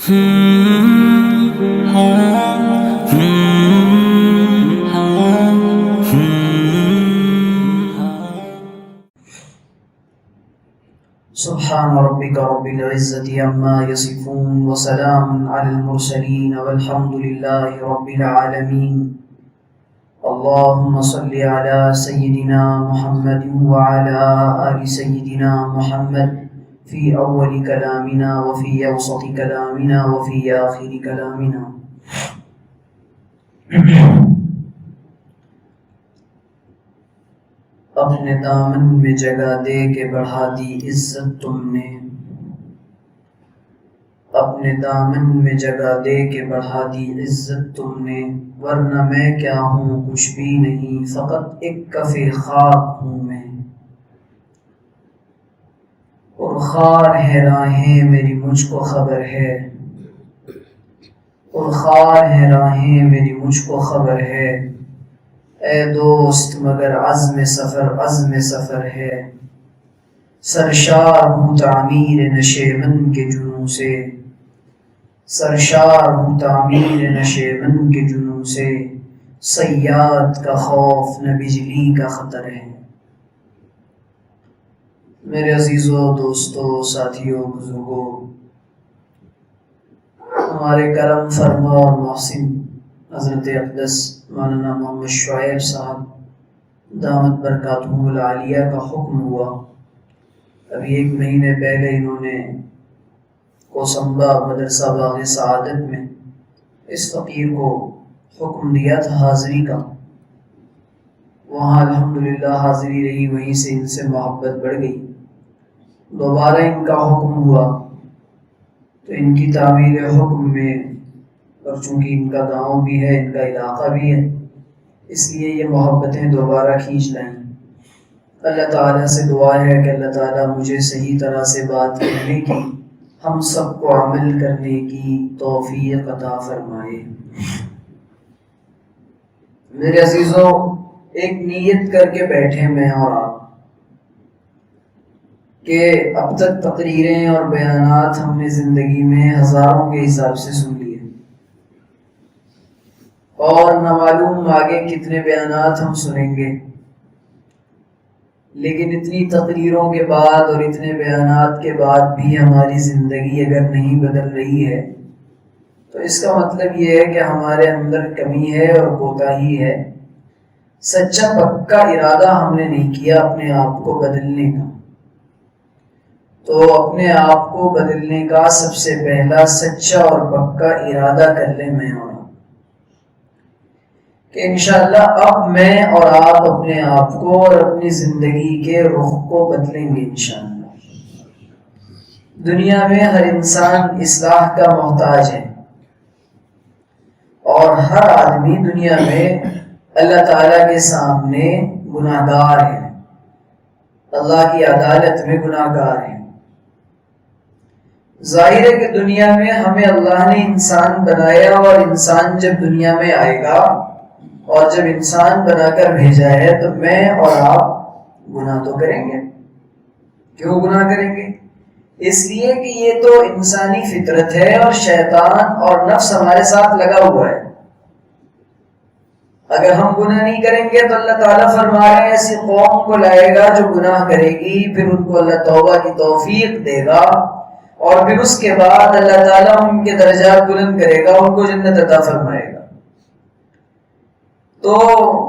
سبحان ربك رب العزة عما يصفون وسلام على المرسلين والحمد لله رب العالمين. اللهم صل على سيدنا محمد وعلى آل سيدنا محمد في أول كلامنا وفي أوسط كلامنا وفي آخر كلامنا. اپنے دامن میں جگہ دے کے بڑھا دی عزت تم نے، اپنے دامن میں جگہ دے کے بڑھا دی عزت تم نے، ورنہ میں کیا ہوں کچھ بھی نہیں، فقط ایک کف خاک ہوں میں. اور خار ہے راہیں میری مجھ کو خبر ہے، اور خار ہے راہیں میری مجھ کو خبر ہے، اے دوست مگر عزم سفر ہے. سرشار ہوں تعمیر نشیمن کے جنوں سے، سرشار ہوں تعمیر نشیمن کے جنوں سے، صیاد کا خوف نہ بجلی کا خطر ہے. میرے عزیزوں، دوستوں، ساتھیوں، بزرگوں، ہمارے کرم فرما اور محسن حضرت اقدس مولانا محمد شعیب صاحب دامت برکاتہم العالیہ کا حکم ہوا. ابھی 1 مہینے پہلے انہوں نے کوسمبا مدرسہ باغ سعادت میں اس فقیر کو حکم دیا تھا حاضری کا. وہاں الحمدللہ حاضری رہی، وہیں سے ان سے محبت بڑھ گئی. دوبارہ ان کا حکم ہوا تو ان کی تعمیل حکم میں، اور چونکہ ان کا گاؤں بھی ہے، ان کا علاقہ بھی ہے، اس لیے یہ محبتیں دوبارہ کھینچ لائیں. اللہ تعالیٰ سے دعا ہے کہ اللہ تعالیٰ مجھے صحیح طرح سے بات کرنے کی، ہم سب کو عمل کرنے کی توفیق عطا فرمائے. میرے عزیزوں، ایک نیت کر کے بیٹھے میں اور آپ کہ اب تک تقریریں اور بیانات ہم نے زندگی میں ہزاروں کے حساب سے سن لیے، اور نہ معلوم آگے کتنے بیانات ہم سنیں گے. لیکن اتنی تقریروں کے بعد اور اتنے بیانات کے بعد بھی ہماری زندگی اگر نہیں بدل رہی ہے تو اس کا مطلب یہ ہے کہ ہمارے اندر کمی ہے اور کوتاہی ہے. سچا پکا ارادہ ہم نے نہیں کیا اپنے آپ کو بدلنے کا. تو اپنے آپ کو بدلنے کا سب سے پہلا سچا اور پکا ارادہ کر لیں میں اور آپ کہ انشاءاللہ اب میں اور آپ اپنے آپ کو اور اپنی زندگی کے رخ کو بدلیں گے انشاءاللہ. دنیا میں ہر انسان اصلاح کا محتاج ہے، اور ہر آدمی دنیا میں اللہ تعالیٰ کے سامنے گناہ گار ہے، اللہ کی عدالت میں گناہ گار ہے. ظاہر ہے کہ دنیا میں ہمیں اللہ نے انسان بنایا، اور انسان جب دنیا میں آئے گا اور جب انسان بنا کر بھیجا ہے تو میں اور آپ گناہ تو کریں گے. کیوں گناہ کریں گے؟ اس لیے کہ یہ تو انسانی فطرت ہے، اور شیطان اور نفس ہمارے ساتھ لگا ہوا ہے. اگر ہم گناہ نہیں کریں گے تو اللہ تعالیٰ فرما رہے ہیں ایسی قوم کو لائے گا جو گناہ کرے گی، پھر ان کو اللہ توبہ کی توفیق دے گا، اور پھر اس کے بعد اللہ تعالیٰ ان کے درجات بلند کرے گا، ان کو جنت عطا فرمائے گا. تو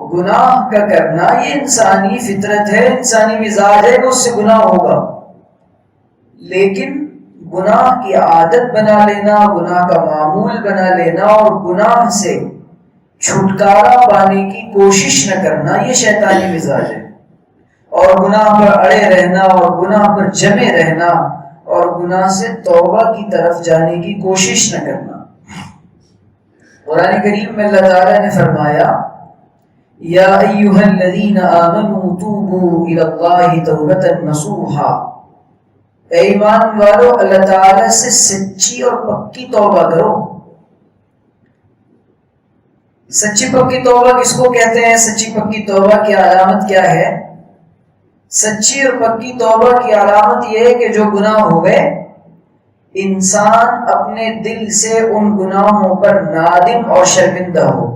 گناہ کا کرنا یہ انسانی فطرت ہے، انسانی مزاج ہے کہ اس سے گناہ ہوگا. لیکن گناہ کی عادت بنا لینا، گناہ کا معمول بنا لینا اور گناہ سے چھٹکارا پانے کی کوشش نہ کرنا، یہ شیطانی مزاج ہے. اور گناہ پر اڑے رہنا اور گناہ پر جمے رہنا اور گناہ سے توبہ کی طرف جانے کی کوشش نہ کرنا. قرآن کریم میں اللہ تعالیٰ نے فرمایا یا ایھا الذین آمنوا توبوا الی اللہ توبۃ نصوحا، اے ایمان والو اللہ تعالیٰ سے سچی اور پکی توبہ کرو. سچی پکی توبہ کس کو کہتے ہیں؟ سچی پکی توبہ کی علامت کیا ہے؟ سچی اور پکی توبہ کی علامت یہ ہے کہ جو گناہ ہو گئے انسان اپنے دل سے ان گناہوں پر نادم اور شرمندہ ہو،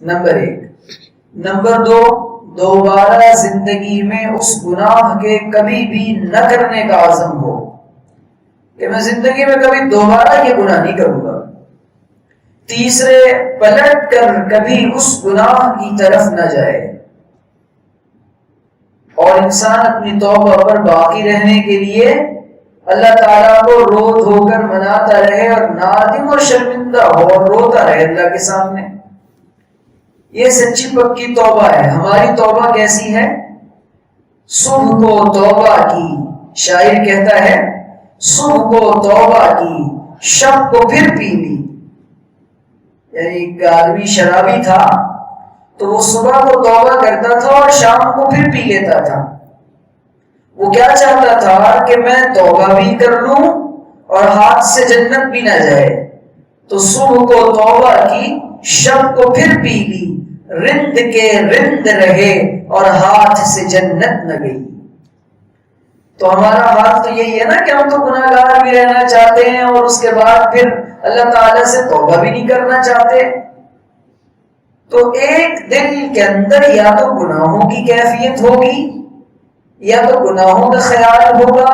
نمبر 1۔ نمبر 2، دوبارہ زندگی میں اس گناہ کے کبھی بھی نہ کرنے کا عزم ہو کہ میں زندگی میں کبھی دوبارہ یہ گناہ نہیں کروں گا۔ تیسرے، پلٹ کر کبھی اس گناہ کی طرف نہ جائے، اور انسان اپنی توبہ پر باقی رہنے کے لیے اللہ تعالیٰ کو رو دھو کر مناتا رہے اور نادم اور شرمندہ ہو اور روتا رہے اللہ کے سامنے۔ یہ سچی پکی توبہ ہے۔ ہماری توبہ کیسی ہے؟ صبح کو توبہ کی، شاعر کہتا ہے صبح کو توبہ کی، شب کو پھر پی لی۔ یعنی ایک آدمی شرابی تھا تو وہ صبح کو توبہ کرتا تھا اور شام کو پھر پی لیتا تھا۔ وہ کیا چاہتا تھا کہ میں توبہ بھی کر لوں اور ہاتھ سے جنت بھی نہ جائے، تو صبح کو توبہ کی، شب کو پھر پی لی، رند کے رند رہے اور ہاتھ سے جنت نہ گئی۔ تو ہمارا حال تو یہی ہے نا کہ ہم تو گناہ گار بھی رہنا چاہتے ہیں اور اس کے بعد پھر اللہ تعالیٰ سے توبہ بھی نہیں کرنا چاہتے۔ تو ایک دل کے اندر یا تو گناہوں کی کیفیت ہوگی، یا تو گناہوں کا خیال ہوگا،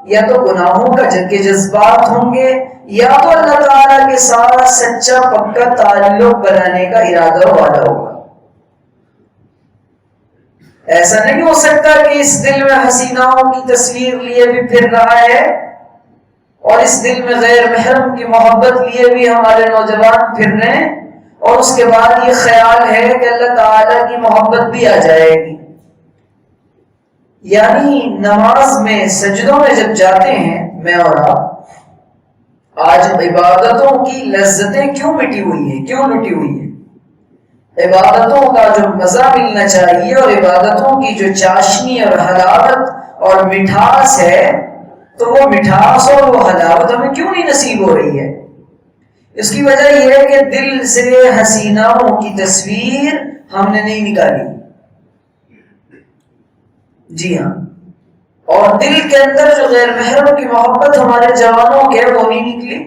یا تو گناہوں کا کے جذبات ہوں گے، یا تو اللہ تعالیٰ کے ساتھ سچا پکا تعلق بنانے کا ارادہ والا ہوگا۔ ایسا نہیں ہو سکتا کہ اس دل میں حسیناؤں کی تصویر لیے بھی پھر رہا ہے اور اس دل میں غیر محرم کی محبت لیے بھی ہمارے نوجوان پھر رہے ہیں، اور اس کے بعد یہ خیال ہے کہ اللہ تعالیٰ کی محبت بھی آ جائے گی۔ یعنی نماز میں سجدوں میں جب جاتے ہیں میں اور آپ، آج عبادتوں کی لذتیں کیوں مٹی ہوئی ہیں، کیوں لٹی ہوئی ہیں؟ عبادتوں کا جو مزہ ملنا چاہیے اور عبادتوں کی جو چاشنی اور حلاوت اور مٹھاس ہے، تو وہ مٹھاس اور وہ حلاوت ہمیں کیوں نہیں نصیب ہو رہی ہے؟ اس کی وجہ یہ ہے کہ دل سے حسیناؤں کی تصویر ہم نے نہیں نکالی۔ جی ہاں، اور دل کے اندر جو غیر محرم کی محبت ہمارے جوانوں کے وہ نہیں نکلی۔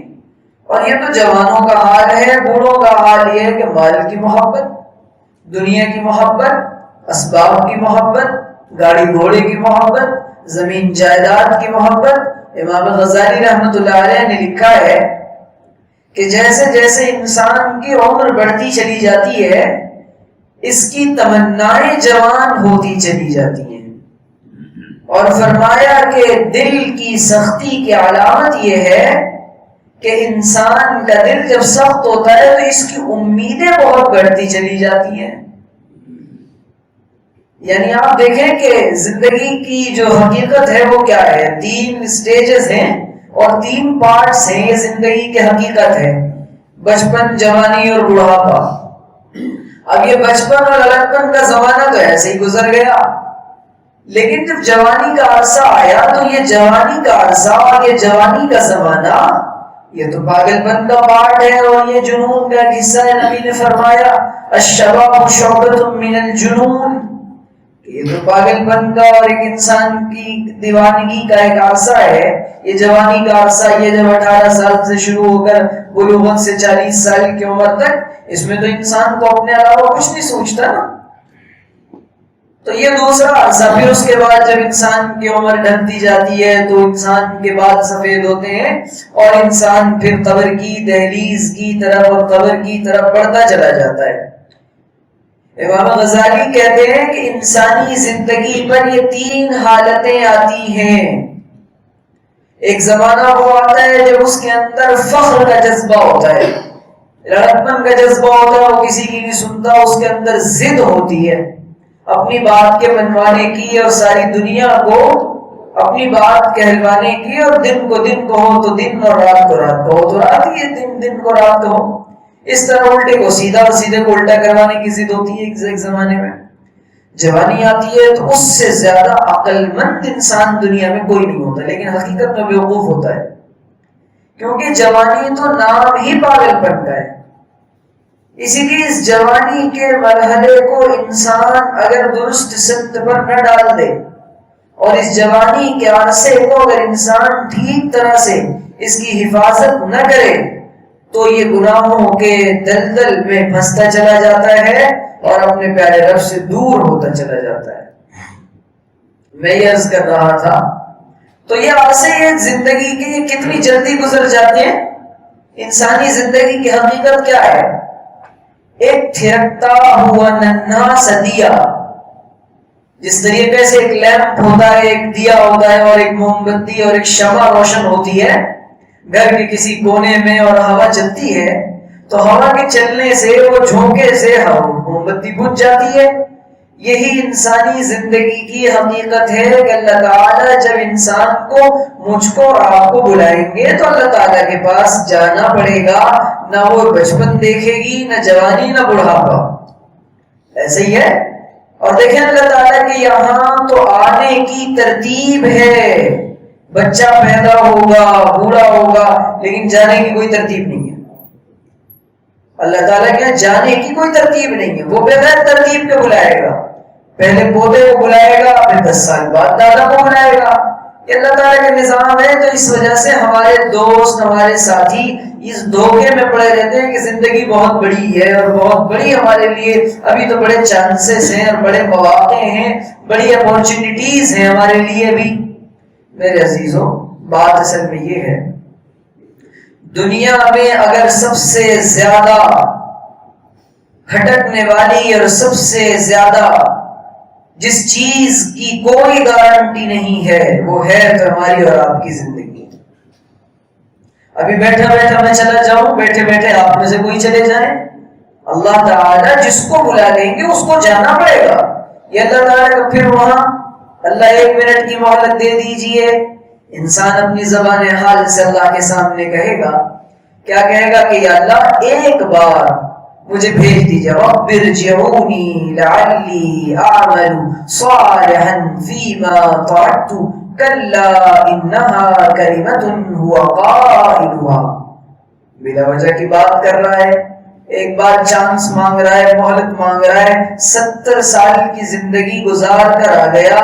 اور یہ تو جوانوں کا حال ہے، بوڑھوں کا حال یہ ہے کہ مال کی محبت، دنیا کی محبت، اسباب کی محبت، گاڑی گھوڑے کی محبت، زمین جائیداد کی محبت۔ امام غزالی رحمۃ اللہ علیہ نے لکھا ہے کہ جیسے جیسے انسان کی عمر بڑھتی چلی جاتی ہے، اس کی تمنائیں جوان ہوتی چلی جاتی ہیں، اور فرمایا کہ دل کی سختی کی علامت یہ ہے کہ انسان کا دل جب سخت ہوتا ہے تو اس کی امیدیں بہت بڑھتی چلی جاتی ہیں۔ یعنی آپ دیکھیں کہ زندگی کی جو حقیقت ہے وہ کیا ہے؟ 3 سٹیجز ہیں اور 3 پارٹس ہیں یہ زندگی کی حقیقت ہے: بچپن، جوانی اور بڑھاپا۔ اب یہ بچپن اور لڑکپن کا زمانہ تو ایسے ہی گزر گیا، لیکن جب جوانی کا عرصہ آیا تو یہ جوانی کا عرصہ اور یہ جوانی کا زمانہ یہ تو پاگل پن کا پارٹ ہے اور یہ جنون کا حصہ ہے۔ نبی نے فرمایا الشباب شعبۃ من الجنون، یہ تو پاگل پن کا اور ایک انسان کی دیوانگی کا ایک عرصہ ہے۔ یہ جوانی کا عرصہ یہ جب 18 سال سے شروع ہو کر بلوغت سے 40 سال کی عمر تک، اس میں تو انسان کو اپنے علاوہ کچھ نہیں سوچتا نا۔ تو یہ دوسرا عرصہ، پھر اس کے بعد جب انسان کی عمر ڈھلتی جاتی ہے تو انسان کے بال سفید ہوتے ہیں اور انسان پھر قبر کی دہلیز کی طرف اور قبر کی طرف بڑھتا چلا جاتا ہے۔ امام غزالی کہتے ہیں کہ انسانی زندگی پر یہ 3 حالتیں آتی ہیں۔ ایک زمانہ وہ آتا ہے جب اس کے اندر فخر کا جذبہ ہوتا ہے، لڑکپن کا جذبہ ہوتا ہے، وہ کسی کی نہیں سنتا، اس کے اندر ضد ہوتی ہے اپنی بات کے منوانے کی اور ساری دنیا کو اپنی بات کہلوانے کی، اور دن کو دن کہو تو دن اور رات کو رات کہو تو رات ہی ہے، دن کو رات کہو۔ اس طرح الٹے کو سیدھا اور سیدھے کو الٹا کروانے کی ضد ہوتی ہے ایک زمانے میں۔ جوانی آتی ہے تو اس سے زیادہ عقل مند انسان دنیا میں کوئی نہیں ہوتا، لیکن حقیقت میں بیوقوف ہوتا ہے، کیونکہ جوانی تو نام ہی پاگل پن کا ہے۔ اسی لیے اس جوانی کے مرحلے کو انسان اگر درست سمت پر نہ ڈال دے اور اس جوانی کے عرصے کو اگر انسان ٹھیک طرح سے اس کی حفاظت نہ کرے تو یہ گناہوں کے دلدل میں پھنستا چلا جاتا ہے اور اپنے پیارے رب سے دور ہوتا چلا جاتا ہے۔ میں یہ عرض کر رہا تھا تو یہ عرصے یہ زندگی کے یہ کتنی جلدی گزر جاتے ہیں۔ انسانی زندگی کی حقیقت کیا ہے؟ ایک تھرکتا ہوا ننھا سا دیا، جس طریقے سے ایک لیمپ ہوتا ہے، ایک دیا ہوتا ہے اور ایک موم بتی اور ایک شمع روشن ہوتی ہے گھر کے کسی کونے میں اور ہوا چلتی ہے، تو ہوا کے چلنے سے وہ جھونکے سے موم بتی بجھ جاتی ہے۔ یہی انسانی زندگی کی حقیقت ہے کہ اللہ تعالیٰ جب انسان کو مجھ کو اور آپ کو بلائیں گے تو اللہ تعالیٰ کے پاس جانا پڑے گا، نہ وہ بچپن دیکھے گی، نہ جوانی، نہ بڑھاپا، ایسے ہی ہے۔ اور دیکھیں اللہ تعالیٰ کے یہاں تو آنے کی ترتیب ہے، بچہ پیدا ہوگا، بوڑھا ہوگا، لیکن جانے کی کوئی ترتیب نہیں ہے۔ اللہ تعالیٰ کے جانے کی کوئی ترتیب نہیں ہے، وہ بغیر ترتیب کے بلائے گا، پہلے پودے کو بلائے گا، پھر 10 سال بعد دادا کو بلائے گا۔ یہ اللہ تعالیٰ کا نظام ہے۔ تو اس وجہ سے ہمارے دوست، ہمارے ساتھی اس دھوکے میں پڑے رہتے ہیں کہ زندگی بہت بڑی ہے اور بہت بڑی ہمارے لیے ابھی تو بڑے چانسز ہیں اور بڑے مواقع ہیں، بڑی اپورچونٹیز ہیں ہمارے لیے بھی۔ میرے عزیزوں، بات اصل میں یہ ہے، دنیا میں اگر سب سے زیادہ کھٹکنے والی اور سب سے زیادہ جس چیز کی کوئی گارنٹی نہیں ہے وہ ہے تو ہماری اور آپ کی زندگی۔ ابھی بیٹھا بیٹھا میں چلا جاؤں، بیٹھے بیٹھے آپ میں سے کوئی چلے جائیں، اللہ تعالیٰ جس کو بلا لیں گے اس کو جانا پڑے گا۔ یہ اللہ تعالیٰ کا پھر وہاں اللہ 1 منٹ کی مہلت دے دیجئے، انسان اپنی زبان حال سے اللہ کے سامنے کہے گا، کیا کہے گا کہ یا اللہ ایک بار مجھے بھیج دیجیے، رب ارجعونی لعلی اعمل صالحا فیما ترکت کلا انہا کلمۃ هو قائلها۔ بلا وجہ کی بات کر رہا ہے، ایک بار چانس مانگ رہا ہے، مہلت مانگ رہا ہے، 70 سال کی زندگی گزار کر آ گیا،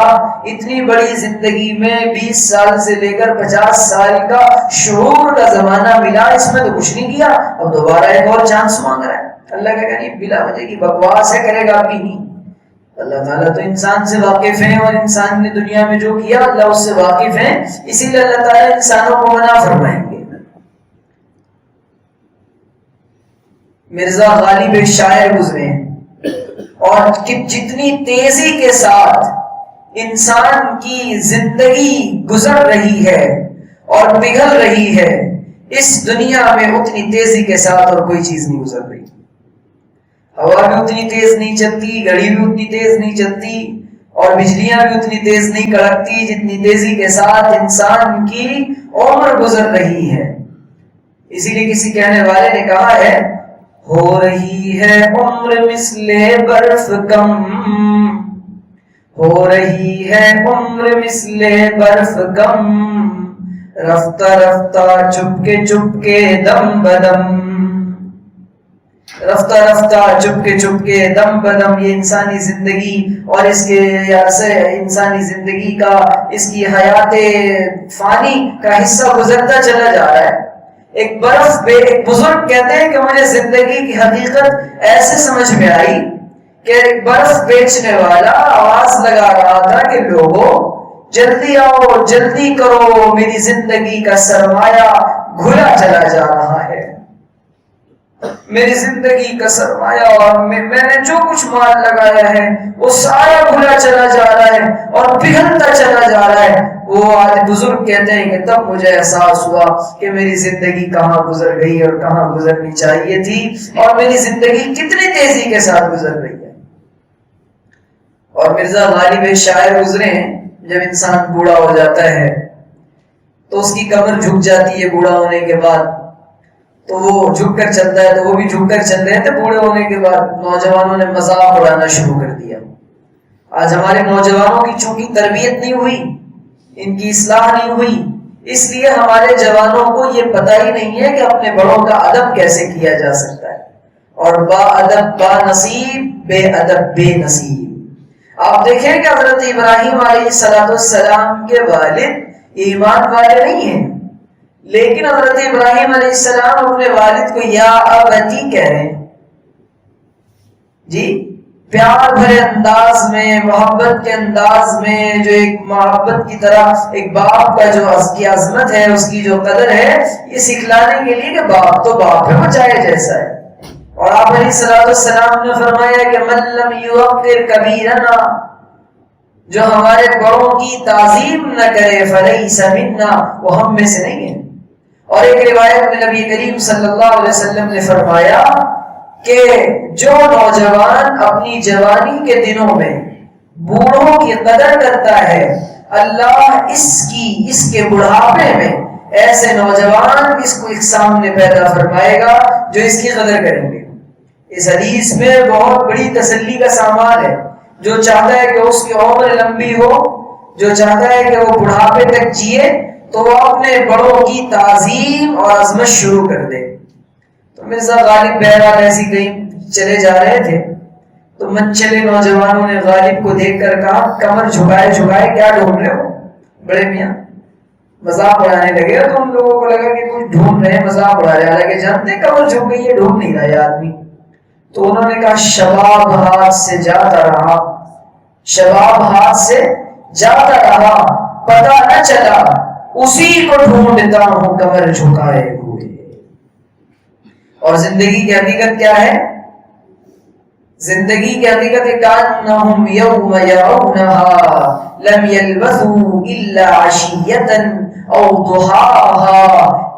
اتنی بڑی زندگی میں 20 سال سے لے کر 50 سال کا شعور کا زمانہ ملا، اس میں تو کچھ نہیں کیا، اب دوبارہ ایک اور چانس مانگ رہا ہے۔ اللہ کہے گا نہیں، بلا وجہ کی بکواس ہے، کرے گا بھی نہیں۔ اللہ تعالیٰ تو انسان سے واقف ہیں اور انسان نے دنیا میں جو کیا اللہ اس سے واقف ہیں، اسی لیے اللہ تعالیٰ انسانوں کو منع فرمائیں گے۔ مرزا غالب ایک شاعر گزرے ہیں اور جتنی تیزی کے ساتھ انسان کی زندگی گزر رہی ہے اور پگھل رہی ہے، اس دنیا میں اتنی تیزی کے ساتھ اور کوئی چیز نہیں گزر رہی۔ ہوا بھی اتنی تیز نہیں چلتی، گھڑی بھی اتنی تیز نہیں چلتی اور بجلیاں بھی اتنی تیز نہیں کڑکتی جتنی تیزی کے ساتھ انسان کی عمر گزر رہی ہے۔ اسی لیے کسی کہنے والے نے کہا ہے، ہو رہی ہے عمر مثل برف کم، ہو رہی ہے عمر مثل برف کم، رفتہ رفتہ چپکے چپکے دم بدم، رفتہ رفتہ چپکے چپکے دم بدم۔ یہ انسانی زندگی اور اس کے عرصے انسانی زندگی کا، اس کی حیات فانی کا حصہ گزرتا چلا جا رہا ہے۔ ایک بزرگ کہتے ہیں کہ مجھے زندگی کی حقیقت ایسے سمجھ میں آئی کہ ایک برف بیچنے والا آواز لگا رہا تھا کہ لوگوں جلدی آؤ، جلدی کرو، میری زندگی کا سرمایہ گھلا چلا جا رہا ہے، میری زندگی کا سرمایہ اور میں نے جو کچھ مال لگایا ہے وہ سارا گھلا چلا جا رہا ہے اور پگھلتا چلا جا رہا ہے۔ وہ آج بزرگ کہتے ہیں کہ تب مجھے احساس ہوا کہ میری زندگی کہاں گزر گئی اور کہاں گزرنی چاہیے تھی اور میری زندگی کتنی تیزی کے ساتھ گزر رہی ہے۔ اور مرزا غالب ایک شاعر گزرے ہیں، جب انسان بوڑھا ہو جاتا ہے تو اس کی کمر جھک جاتی ہے، بوڑھا ہونے کے بعد تو وہ جھک کر چلتا ہے، تو وہ بھی جھک کر چل رہے تھے۔ بوڑھے ہونے کے بعد نوجوانوں نے مذاق اڑانا شروع کر دیا۔ آج ہمارے نوجوانوں کی چونکہ تربیت نہیں ہوئی، ان کی اصلاح نہیں ہوئی، اس لیے ہمارے جوانوں کو یہ پتہ ہی نہیں ہے کہ اپنے بڑوں کا ادب کیسے کیا جا سکتا ہے، اور با ادب با نصیب، بے ادب بے نصیب۔ آپ دیکھیں کہ حضرت ابراہیم علیہ السلام کے والد ایمان والے نہیں ہیں، لیکن حضرت ابراہیم علیہ السلام اپنے والد کو یا ابتی کہہ رہے ہیں، جی، پیار بھرے انداز میں، محبت کے انداز میں، جو ایک محبت کی طرح ایک باپ کا جو اس کی عظمت ہے، اس کی جو قدر ہے، یہ سکھلانے کے لیے کہ باپ تو باپ ہے، وہ چاہے جیسا ہے۔ اور آپ علیہ السلام نے فرمایا کہ من لم یوقر کبیرنا، جو ہمارے بڑوں کی تعظیم نہ کرے فلیس منا، وہ ہم میں سے نہیں ہے۔ اور ایک روایت میں نبی کریم صلی اللہ علیہ وسلم نے فرمایا کہ جو نوجوان اپنی جوانی کے دنوں میں بوڑھوں کی قدر کرتا ہے، اللہ اس کے بڑھاپے میں ایسے نوجوان اس کو ایک سامنے پیدا فرمائے گا جو اس کی قدر کریں گے۔ اس حدیث میں بہت بڑی تسلی کا سامان ہے۔ جو چاہتا ہے کہ اس کی عمر لمبی ہو، جو چاہتا ہے کہ وہ بڑھاپے تک جیے، تو وہ اپنے بڑوں کی تعظیم اور عظمت شروع کر دے۔ تو مرزا غالب بہرحال ایسی کہیں چلے جا رہے تھے، تو منچلے نوجوانوں نے غالب کو دیکھ کر کہا، کمر جھکائے جھکائے کیا ڈھونڈ رہے ہو بڑے میاں؟ مذاق اڑانے لگے۔ تو ان لوگوں کو لگا کہ کچھ ڈھونڈ رہے ہیں، مذاق اڑا رہے، حالانکہ جانتے کمر جھک گئی ہے، ڈھونڈ نہیں رہا یہ آدمی۔ تو انہوں نے کہا شباب ہاتھ سے جاتا رہا، شباب ہاتھ سے جاتا رہا، پتہ نہ چلا اسی کو ڈھونڈتا ہوں کمر جھکائے ہوئے۔ اور زندگی کی حقیقت کیا ہے؟ زندگی کی حقیقت کانہم یوم یرونہا لم یلبثوا الا عشیۃ او ضحاہا،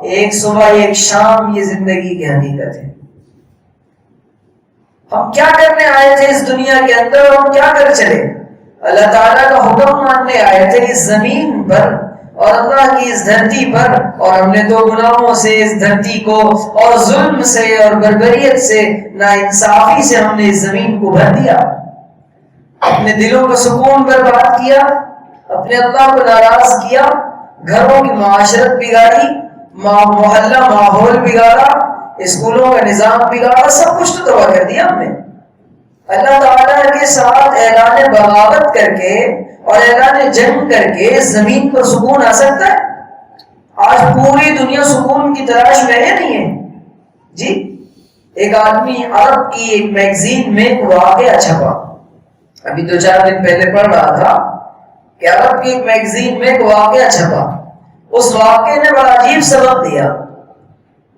ایک صبح ایک شام، یہ زندگی کی حقیقت ہے۔ ہم کیا کرنے آئے تھے اس دنیا کے اندر، اور ہم کیا کر چلے؟ اللہ تعالیٰ کا حکم ماننے آئے تھے اس زمین پر اور اللہ کی اس دھرتی پر، اور ہم نے دو گناہوں سے اس دھرتی کو، اور ظلم سے اور بربریت سے، ناانصافی سے ہم نے اس زمین کو بھر دیا، اپنے دلوں کا سکون برباد کیا، اپنے اللہ کو ناراض کیا، گھروں کی معاشرت بگاڑی، محلہ ماحول بگاڑا، اسکولوں کا نظام بگاڑا، سب کچھ تو تباہ کر دیا ہم نے۔ اللہ تعالیٰ کے ساتھ اعلان بغاوت کر کے اور اعلان جنگ کر کے زمین پر سکون آ سکتا ہے؟ آج پوری دنیا سکون کی تلاش میں ہے، نہیں ہے جی۔ ایک آدمی عرب کی ایک میگزین میں واقعہ چھپا، ابھی 2-4 دن پہلے پڑھ رہا تھا کہ عرب کی ایک میگزین میں ایک واقعہ چھپا۔ اس واقعے نے بڑا عجیب سبق دیا۔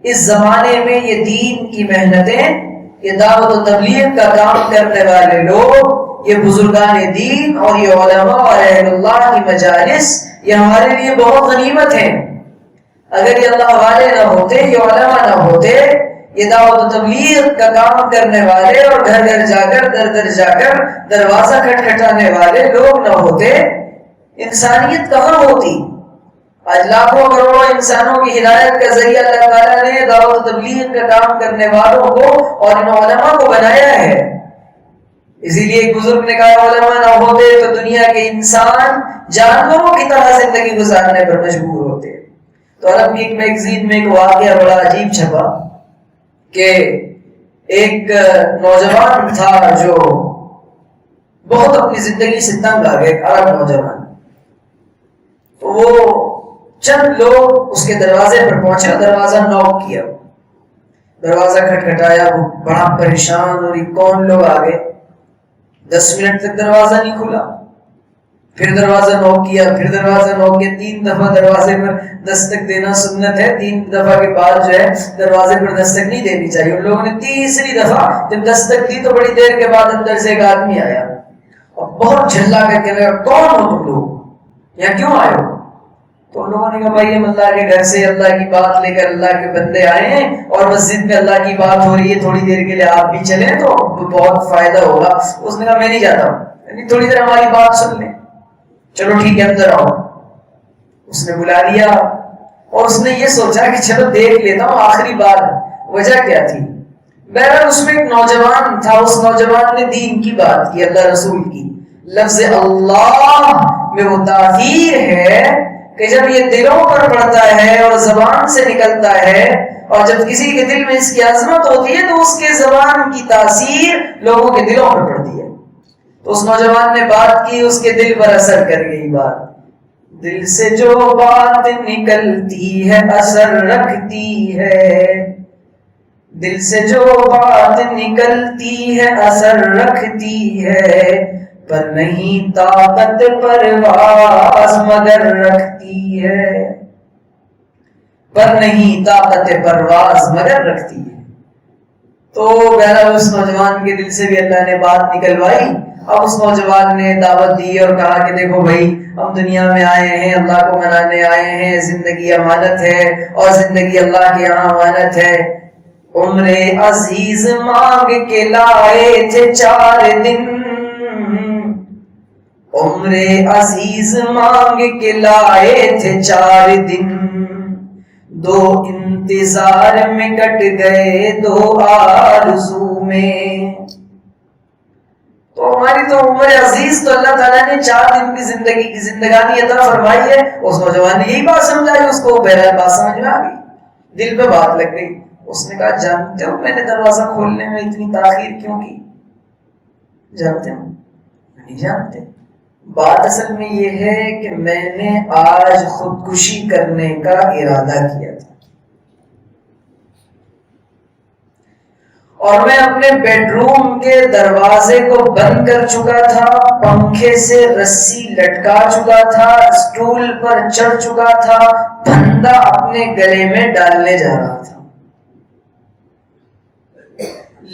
اس زمانے میں یہ دین کی محنتیں، یہ دعوت و تبلیغ کا کام کرنے والے لوگ، یہ بزرگان دین اور یہ علماء اور اہل اللہ کی مجالس، یہ ہمارے لیے بہت غنیمت ہیں۔ اگر یہ اللہ والے نہ ہوتے، یہ علماء نہ ہوتے، یہ دعوت و تبلیغ کا کام کرنے والے اور گھر گھر جا کر، در در جا کر دروازہ کھٹکھٹانے والے لوگ نہ ہوتے، انسانیت کہاں ہوتی؟ آج لاکھوں کروڑوں انسانوں کی ہدایت کا ذریعہ اللہ تعالیٰ نے دعوت و تبلیغ کا کام کرنے والوں کو اور ان علماء کو بنایا ہے۔ اسی لیے ایک بزرگ نے کہا، علماء نہ ہوتے تو دنیا کے انسان جانوروں کی طرح زندگی گزارنے پر مجبور ہوتے۔ تو عرب کی ایک میگزین میں ایک واقعہ بڑا عجیب چھپا کہ ایک نوجوان تھا جو بہت اپنی زندگی سے تنگ آ گیا، ایک عرب نوجوان۔ تو وہ چند لوگ اس کے دروازے پر پہنچے اور دروازہ نوک کیا، دروازہ کھٹکھٹایا، وہ بڑا پریشان، اور یہ کون لوگ آ گئے؟ 10 منٹ تک دروازہ نہیں کھلا، پھر دروازہ نوک کیا، پھر دروازہ نوک کیا، 3 دفعہ دروازے پر دستک دینا سنت ہے، 3 دفعہ کے بعد جو ہے دروازے پر دستک نہیں دینی چاہیے۔ ان لوگوں نے تیسری دفعہ جب دستک دی تو بڑی دیر کے بعد اندر سے ایک آدمی آیا اور بہت جھلا کر کے لگا، کون ہو تم لوگ، یہاں کیوں آئے ہو؟ تو ان لوگوں نے کہا، بھائی ہم اللہ کے گھر سے اللہ کی بات لے کر اللہ کے بندے آئے ہیں، اور مسجد میں اللہ کی بات ہو رہی ہے، تھوڑی دیر کے لیے آپ بھی چلیں تو بہت فائدہ ہوگا۔ اس نے کہا، میں نہیں جاتا ہوں، یعنی تھوڑی دیر ہماری بات سن لیں۔ چلو ٹھیک ہے، اندر آؤ۔ اس نے بلا لیا اور اس نے یہ سوچا کہ چلو دیکھ لیتا ہوں آخری بار وجہ کیا تھی۔ بہرحال اس میں ایک نوجوان تھا، اس نوجوان نے دین کی بات کی، اللہ رسول کی۔ لفظ اللہ میں وہ تاثیر ہے کہ جب یہ دلوں پر پڑتا ہے اور زبان سے نکلتا ہے، اور جب کسی کے دل میں اس کی عظمت ہوتی ہے تو اس کے زبان کی تاثیر لوگوں کے دلوں پر پڑتی ہے۔ تو اس نوجوان نے بات کی، اس کے دل پر اثر کر گئی بات. دل سے جو بات نکلتی ہے اثر رکھتی ہے، دل سے جو بات نکلتی ہے اثر رکھتی ہے، پر نہیں طاقت پرواز مگر رکھتی ہے، پر نہیں طاقت پرواز مگر رکھتی ہے. تو بہرحال اس نوجوان کے دل سے بھی اللہ نے بات نکلوائی. اب اس نوجوان نے دعوت دی اور کہا کہ دیکھو بھائی، ہم دنیا میں آئے ہیں، اللہ کو منانے آئے ہیں، زندگی امانت ہے اور زندگی اللہ کے یہاں امانت ہے. عمر عزیز مانگ کے لائے تھے 4 دن، عمر عزیز مانگ کے لائے تھے 4 دن، 2 انتظار میں کٹ گئے 2 آرزو میں. تو ہماری تو عمر عزیز تو اللہ تعالیٰ نے 4 دن کی زندگی کی زندگانی عطا فرمائی ہے. اس نوجوان نے یہی بات سمجھائی، اس کو بہرحال بات سمجھ میں آ گئی، دل پہ بات لگ گئی. اس نے کہا جانتے ہو میں نے دروازہ کھولنے میں اتنی تاخیر کیوں کی؟ جانتے ہو؟ نہیں جانتے. بات اصل میں یہ ہے کہ میں نے آج خودکشی کرنے کا ارادہ کیا تھا، اور میں اپنے بیڈ روم کے دروازے کو بند کر چکا تھا، پنکھے سے رسی لٹکا چکا تھا، اسٹول پر چڑھ چکا تھا، پھندا اپنے گلے میں ڈالنے جا رہا تھا.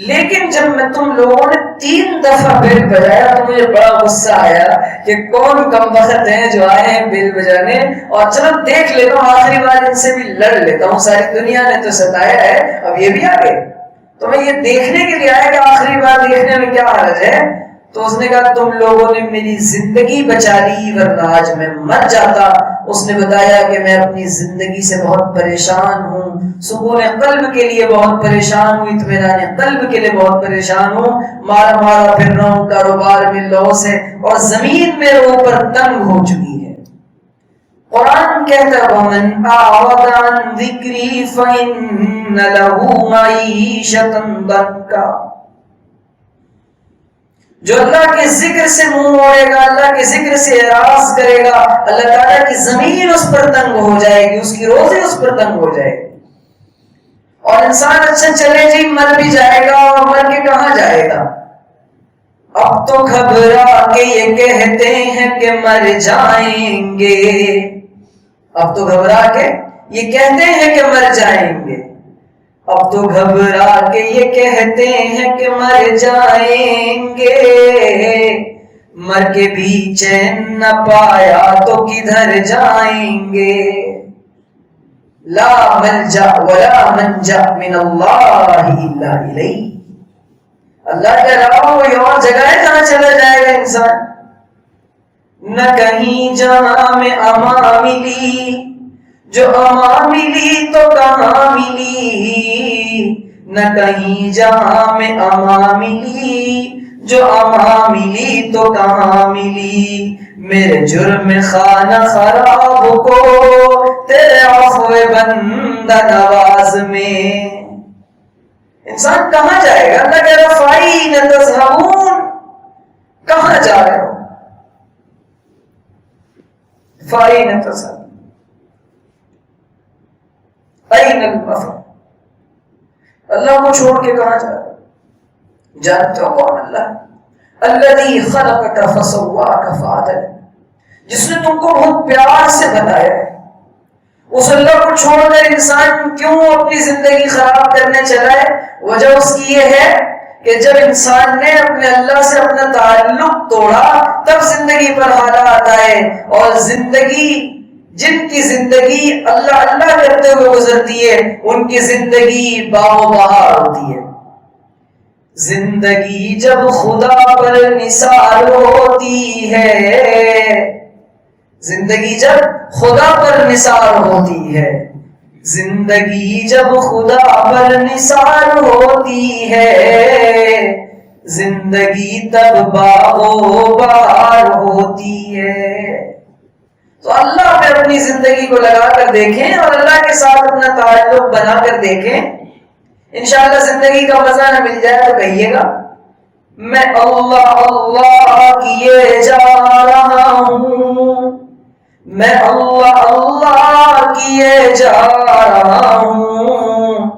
لیکن جب میں تم لوگوں نے 3 دفعہ بیل بجایا تو مجھے بڑا غصہ آیا کہ کون کم وقت ہیں جو آئے ہیں بیل بجانے، اور چلو دیکھ لیتا ہوں آخری بار ان سے بھی لڑ لیتا ہوں، ساری دنیا نے تو ستایا ہے اب یہ بھی آ گئے. تو میں یہ دیکھنے کے لیے آیا کہ آخری بار دیکھنے میں کیا حرج ہے. تو اس نے کہا تم لوگوں نے میری زندگی بچا لی ورنہ آج میں مر جاتا. اس نے بتایا کہ میں اپنی زندگی سے بہت پریشان ہوں، سکون قلب کے لیے بہت پریشان ہوں، اطمینان قلب کے لیے بہت پریشان ہوں، مارا مارا پھر رہا ہوں، کاروبار میں لاس ہے اور زمین میرے اوپر تنگ ہو چکی ہے. قرآن کہتا ہے وَمَنْ أَعْرَضَ عَنْ ذِكْرِي فَإِنَّ لَهُ مَعِيشَةً ضَنْكًا. جو اللہ کے ذکر سے منہ موڑے گا، اللہ کے ذکر سے اعراض کرے گا، اللہ تعالیٰ کی زمین اس پر تنگ ہو جائے گی، اس کی روزی اس پر تنگ ہو جائے گی. اور انسان اچھا چلے جی مر بھی جائے گا، اور مر کے کہاں جائے گا؟ اب تو گھبرا کے یہ کہتے ہیں کہ مر جائیں گے، اب تو گھبرا کے یہ کہتے ہیں کہ مر جائیں گے، اب تو گھبرا کے یہ کہتے ہیں کہ مر جائیں گے، مر کے بھی چین نہ پایا تو کدھر جائیں گے. لا ملجا ولا منجا من اللہ الا الیہ. اللہ کے علاوہ کوئی اور جگہ ہے جہاں چلا جائے گا انسان؟ نہ کہیں جہاں میں امان ملی، جو امان ملی تو کہاں ملی، نہ کہیں جہاں میں امان ملی، جو امان ملی تو کہاں ملی. میرے جرم خانہ خراب کو تیرے عفو بندہ نواز میں. انسان کہاں جائے گا؟ اللہ کہہ رہا فائن تذهبون، کہاں جا رہے ہو؟ Fine تذهبون N المفر. اللہ کو چھوڑ کے کہاں جا رہے ہو؟ جانتے ہو کون اللہ؟ الذی خلقک فسواک فعدلک، جس نے تم کو بہت پیار سے بنایا ہے. اس اللہ کو چھوڑ کر انسان کیوں اپنی زندگی خراب کرنے چلا ہے؟ وجہ اس کی یہ ہے کہ جب انسان نے اپنے اللہ سے اپنا تعلق توڑا تب زندگی پر حالات آئے، اور زندگی جن کی زندگی اللہ اللہ کرتے ہوئے گزرتی ہے ان کی زندگی باغ و بہار ہوتی ہے. زندگی جب خدا پر نثار ہوتی ہے، زندگی جب خدا پر نثار ہوتی ہے، زندگی جب خدا پر نثار ہوتی ہے، زندگی تب باغ و بہار ہوتی ہے. تو اللہ پہ اپنی زندگی کو لگا کر دیکھیں اور اللہ کے ساتھ اپنا تعلق بنا کر دیکھیں، انشاءاللہ زندگی کا مزہ نہ مل جائے تو کہیے گا. میں اللہ اللہ کیے جا رہا ہوں، میں اللہ اللہ کیے جا رہا ہوں،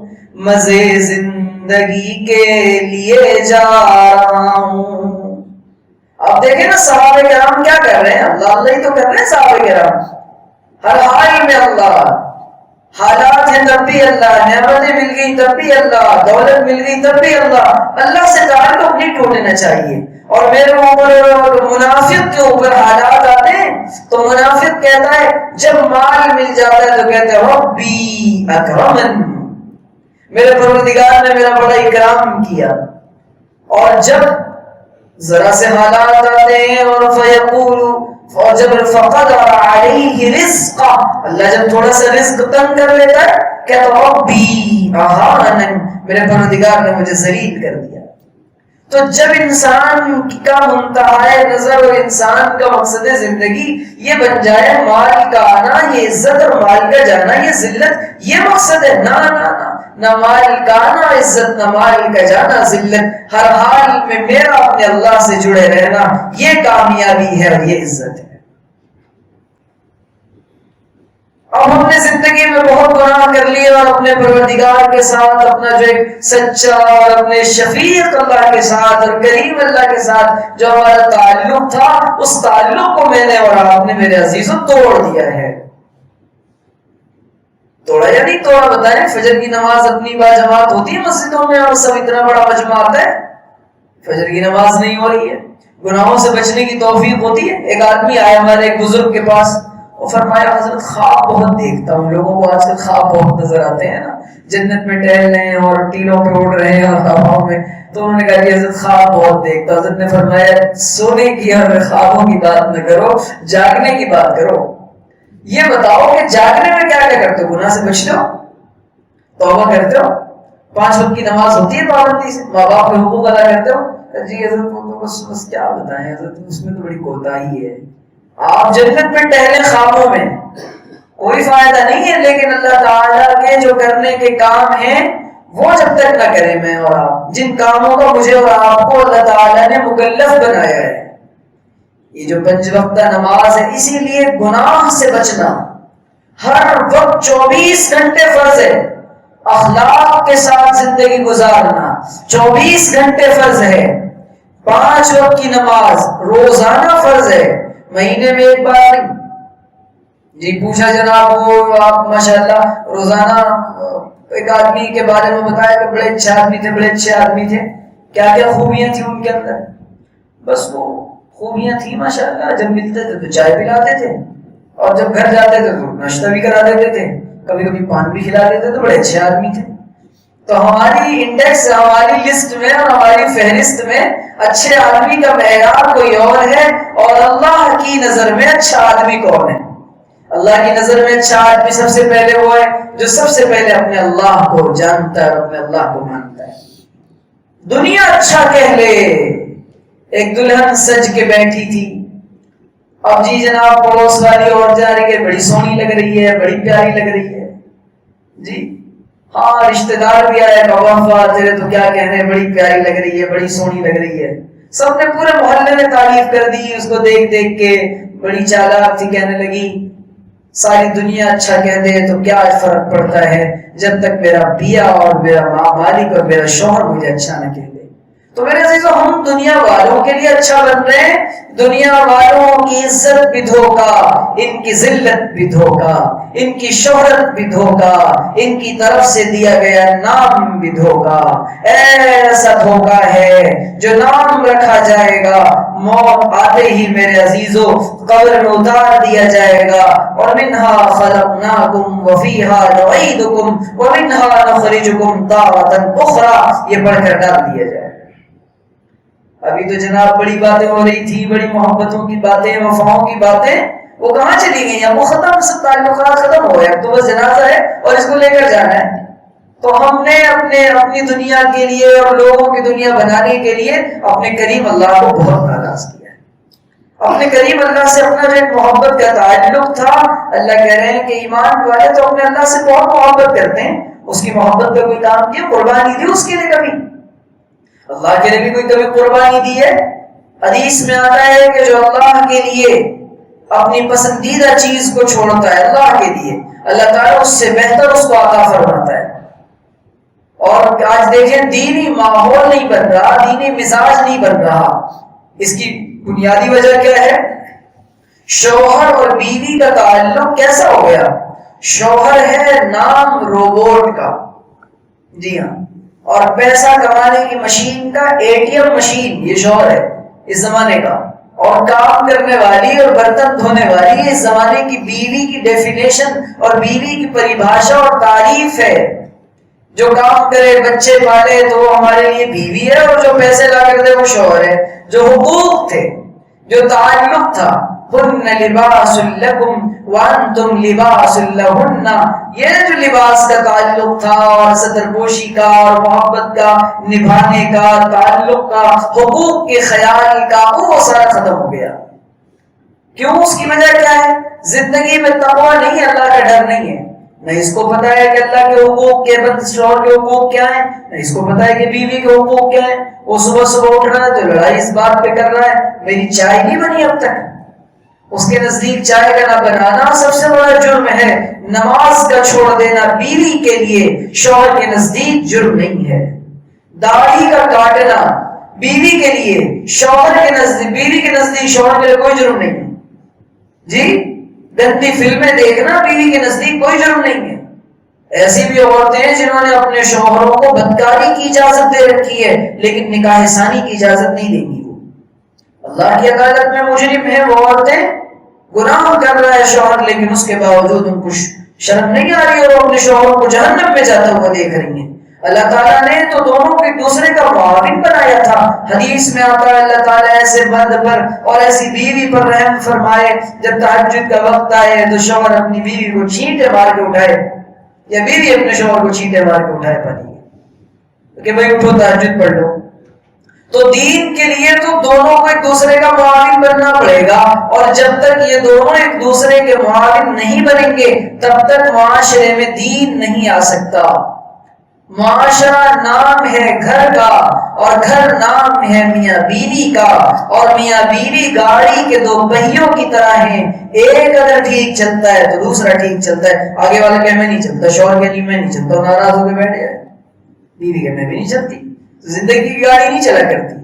مزے زندگی کے لیے جا رہا ہوں۔ آپ دیکھیں نا صحابہ کرام کیا کر رہے ہیں، اللہ اللہ ہی تو کر رہے ہیں صحابہ کرام، ہر حال میں اللہ، حالات ہیں تب بھی اللہ، نعمتیں مل گئی تب بھی اللہ، دولت مل گئی تب بھی اللہ، اللہ سے تعلق نہیں ٹوٹنا چاہیے۔ اور میرے اوپر منافق کے اوپر حالات آتے ہیں تو منافق کہتا ہے جب مال مل جاتا ہے تو کہتے ہیں ربی اکرمن، میرے پروردگار نے میرا بڑا اکرام کیا، اور جب ذرا سے حالات آتے ہیں اور فیقول، اور جب فقد علیہ رزق، اللہ جب تھوڑا سا رزق تنگ کر لیتا ہے کہتا ربی اہانن، میرے پروردگار نے مجھے ذلیل کر دیا۔ تو جب انسان کا منتہا نظر اور انسان کا مقصد زندگی یہ بن جائے مال کا آنا، یہ عزت اور مال کا جانا، یہ ذلت، یہ مقصد ہے، نہ مال کا آنا عزت، نہ مال کا جانا ذلت، ہر حال میں میرا اپنے اللہ سے جڑے رہنا یہ کامیابی ہے اور یہ عزت ہے۔ اب ہم نے زندگی میں بہت گناہ کر لیے اور اپنے پروردگار کے ساتھ اپنا جو ایک سچا اور اپنے شفیق اللہ کے ساتھ اور کریم اللہ کے ساتھ جو ہمارا تعلق تھا، اس تعلق کو میں نے اور آپ نے میرے عزیزوں توڑ دیا ہے۔ توڑا یا نہیں توڑا بتائیں؟ فجر کی نماز اپنی باجماعت ہوتی ہے مسجدوں میں اور سب اتنا بڑا مجمع آتا ہے، فجر کی نماز نہیں ہو رہی ہے، گناہوں سے بچنے کی توفیق ہوتی ہے۔ ایک آدمی آیا ہمارے ایک بزرگ کے پاس، وہ فرمایا حضرت خواب بہت دیکھتا ہوں، لوگوں کو آج کل خواب بہت نظر آتے ہیں نا، جنت میں ٹہل رہے ہیں اور ٹیلوں پہ اڑ رہے ہیں اور ہواؤں میں، تو انہوں نے کہا کہ حضرت خواب بہت دیکھتا ہوں۔ حضرت نے فرمایا سونے کی اور خوابوں کی بات نہ کرو، جاگنے کی بات کرو۔ یہ بتاؤ کہ جاگنے میں کیا کیا کرتے ہو؟ گناہ سے بچتے ہو، توبہ کرتے ہو، 5 وقت کی نماز ہوتی ہے پابندی سے، ماں باپ کے حقوق ادا کرتے ہو؟ جی حضرت وہ تو بس کیا بتائیں حضرت، اس میں تو بڑی کوتاہی ہے۔ آپ جنت میں ٹہلے خوابوں میں کوئی فائدہ نہیں ہے، لیکن اللہ تعالیٰ کے جو کرنے کے کام ہیں وہ جب تک نہ کریں میں اور آپ، جن کاموں کا مجھے اور آپ کو اللہ تعالیٰ نے مکلف بنایا ہے، یہ جو 5 وقتہ نماز ہے، اسی لیے گناہ سے بچنا ہر وقت 24 گھنٹے فرض ہے، اخلاق کے ساتھ زندگی گزارنا 24 گھنٹے فرض ہے، 5 وقت کی نماز روزانہ فرض ہے، مہینے میں ایک بار نہیں۔ جی پوچھا جناب وہ آپ ماشاءاللہ روزانہ ایک آدمی کے بارے میں بتایا کہ بڑے اچھے آدمی تھے، بڑے اچھے آدمی تھے، کیا کیا خوبیاں تھیں ان کے اندر؟ بس وہ خوبیاں تھیں ماشاءاللہ، جب ملتے تھے تو چائے پلاتے تھے اور جب گھر جاتے تھے تو ناشتہ بھی کرا دیتے تھے، کبھی کبھی پان بھی کھلا دیتے تھے، بڑے اچھے آدمی تھے۔ تو ہماری انڈیکس، ہماری لسٹ میں اور ہماری فہرست میں اچھے آدمی کا معیار کوئی اور ہے، اور اللہ کی نظر میں اچھا آدمی کون ہے؟ اللہ کی نظر میں اچھا آدمی سب سے پہلے وہ ہے جو سب سے پہلے اپنے اللہ کو جانتا ہے اور اپنے اللہ کو مانتا ہے۔ دنیا اچھا کہہ لے، ایک دلہن سج کے بیٹھی تھی، اب جی جناب پڑوس والی عورت جا رہی ہے، بڑی سونی لگ رہی ہے، بڑی پیاری لگ رہی ہے، جی ہاں رشتہ دار بھی آئے، بابا تیرے تو کیا کہنے، بڑی پیاری لگ رہی ہے، بڑی سونی لگ رہی ہے، سب نے پورے محلے میں تعریف کر دی، اس کو دیکھ دیکھ کے بڑی چالاک تھی، کہنے لگی ساری دنیا اچھا کہہ دے تو کیا فرق پڑتا ہے جب تک میرا پیا اور میرا مالک اور میرا شوہر مجھے اچھا نہ کہہ دے۔ تو میرے عزیزو ہم دنیا والوں کے لیے اچھا بن رہے ہیں، دنیا والوں کی عزت بھی دھوکا، ان کی ذلت بھی دھوکا، ان کی شہرت بھی دھوکا، ان کی طرف سے دیا گیا نام بھی دھوکا۔ ایسا دھوکا ہے جو نام رکھا جائے گا، موت آتے ہی میرے عزیزو قبر میں اتار دیا جائے گا، اور منہا خلقناکم وفیہا نعیدکم ومنہا نخرجکم تارۃ اخری، یہ پڑھ کر ڈال دیا جائے۔ ابھی تو جناب بڑی باتیں ہو رہی تھی، بڑی محبتوں کی باتیں، وفاؤں کی باتیں، وہ کہاں چلی گئی ہیں؟ وہ ختم، سب تعلقات ختم ہو گئے، تو بس جنازہ ہے اور اس کو لے کر جانا ہے۔ تو ہم نے اپنی دنیا کے لیے اور لوگوں کی دنیا بنانے کے لیے اپنے کریم اللہ کو بہت ناراض کیا ہے۔ اپنے کریم اللہ سے اپنا جو ایک محبت کا تعلق تھا، اللہ کہہ رہے ہیں کہ ایمان والے تو اپنے اللہ سے بہت محبت کرتے ہیں، اس کی محبت کا کوئی کام کیا، قربانی دی اس کے لیے کبھی؟ اللہ کے نبی کوئی کبھی قربانی دی ہے؟ حدیث میں آتا ہے کہ جو اللہ کے لیے اپنی پسندیدہ چیز کو چھوڑتا ہے اللہ کے لیے، اللہ تعالیٰ اس سے بہتر اس کو عطا فرماتا ہے۔ اور آج دیکھیں دینی ماحول نہیں بن رہا، دینی مزاج نہیں بن رہا۔ اس کی بنیادی وجہ کیا ہے؟ شوہر اور بیوی کا تعلق کیسا ہو گیا؟ شوہر ہے نام روبوٹ کا، جی ہاں، اور پیسہ کمانے کی مشین کا ATM مشین، یہ شوہر ہے اس زمانے کا، اور کام کرنے والی اور برتن دھونے والی اس زمانے کی بیوی کی ڈیفینیشن اور بیوی کی پریبھاشا اور تعریف ہے۔ جو کام کرے بچے پالے تو وہ ہمارے لیے بیوی ہے، اور جو پیسے لا کر دے وہ شوہر ہے۔ جو حقوق تھے، جو تعلق تھا، ہن لباس لکم وانتم لباس لہن، یہ جو لباس کا تعلق تھا اور صدر پوشی کا اور محبت کا نبھانے کا تعلق کا حقوق کے خیال کا، وہ سارا ختم ہو گیا۔ کیوں؟ اس کی وجہ کیا ہے؟ زندگی میں تقویٰ نہیں ہے، اللہ کا ڈر نہیں ہے۔ نہ اس کو پتا ہے کہ اللہ کے حقوق کے بند شوہر کے حقوق کیا ہیں، نہ اس کو پتا ہے کہ بیوی کے حقوق کیا ہیں۔ وہ صبح صبح اٹھ رہا ہے تو لڑائی اس بات پہ کر رہا ہے میری چائے نہیں بنی اب تک۔ اس کے نزدیک چائے کا نہ بنانا سب سے بڑا جرم ہے۔ نماز کا چھوڑ دینا بیوی کے لیے شوہر کے نزدیک جرم نہیں ہے۔ داڑھی کا کاٹنا بیوی کے لیے شوہر کے نزدیک، بیوی کے نزدیک شوہر کے لیے کوئی جرم نہیں ہے۔ جی، گندی فلمیں دیکھنا بیوی کے نزدیک کوئی جرم نہیں ہے۔ ایسی بھی عورتیں ہیں جنہوں نے اپنے شوہروں کو بدکاری کی اجازت دے رکھی ہے، لیکن نکاح ثانی کی اجازت نہیں دیں گی۔ وہ اللہ کی عدالت میں مجرم ہے، وہ عورتیں گناہ کر رہا ہے شوہر، لیکن اس کے باوجود ان کو شرم نہیں آ رہی اور وہ اپنے شوہر کو جہنم میں جاتا ہوا دیکھ رہی ہیں۔ اللہ تعالیٰ نے تو دونوں کو ایک دوسرے کا معاون بنایا تھا۔ حدیث میں آتا ہے اللہ تعالیٰ ایسے مرد پر اور ایسی بیوی پر رحم فرمائے جب تہجد کا وقت آئے تو شوہر اپنی بیوی کو چھینٹے مار کے اٹھائے، یا بیوی اپنے شوہر کو چھینٹے مار کے اٹھائے پانی کہ بھائی اٹھو تہجد پڑھ لو۔ تو دین کے لیے تو دونوں کو ایک دوسرے کا معاون بننا پڑے گا، اور جب تک یہ دونوں ایک دوسرے کے معاون نہیں بنیں گے تب تک معاشرے میں دین نہیں آ سکتا۔ معاشرہ نام ہے گھر کا، اور گھر نام ہے میاں بیوی کا، اور میاں بیوی گاڑی کے دو پہیوں کی طرح ہیں، ایک اگر ٹھیک چلتا ہے تو دوسرا ٹھیک چلتا ہے۔ آگے والا کہ میں نہیں چلتا، شوہر کہ میں نہیں چلتا، ناراض ہو کے بیٹھ گیا، بیوی کہ میں بھی نہیں چلتی، زندگی کی گاڑی نہیں چلا کرتی۔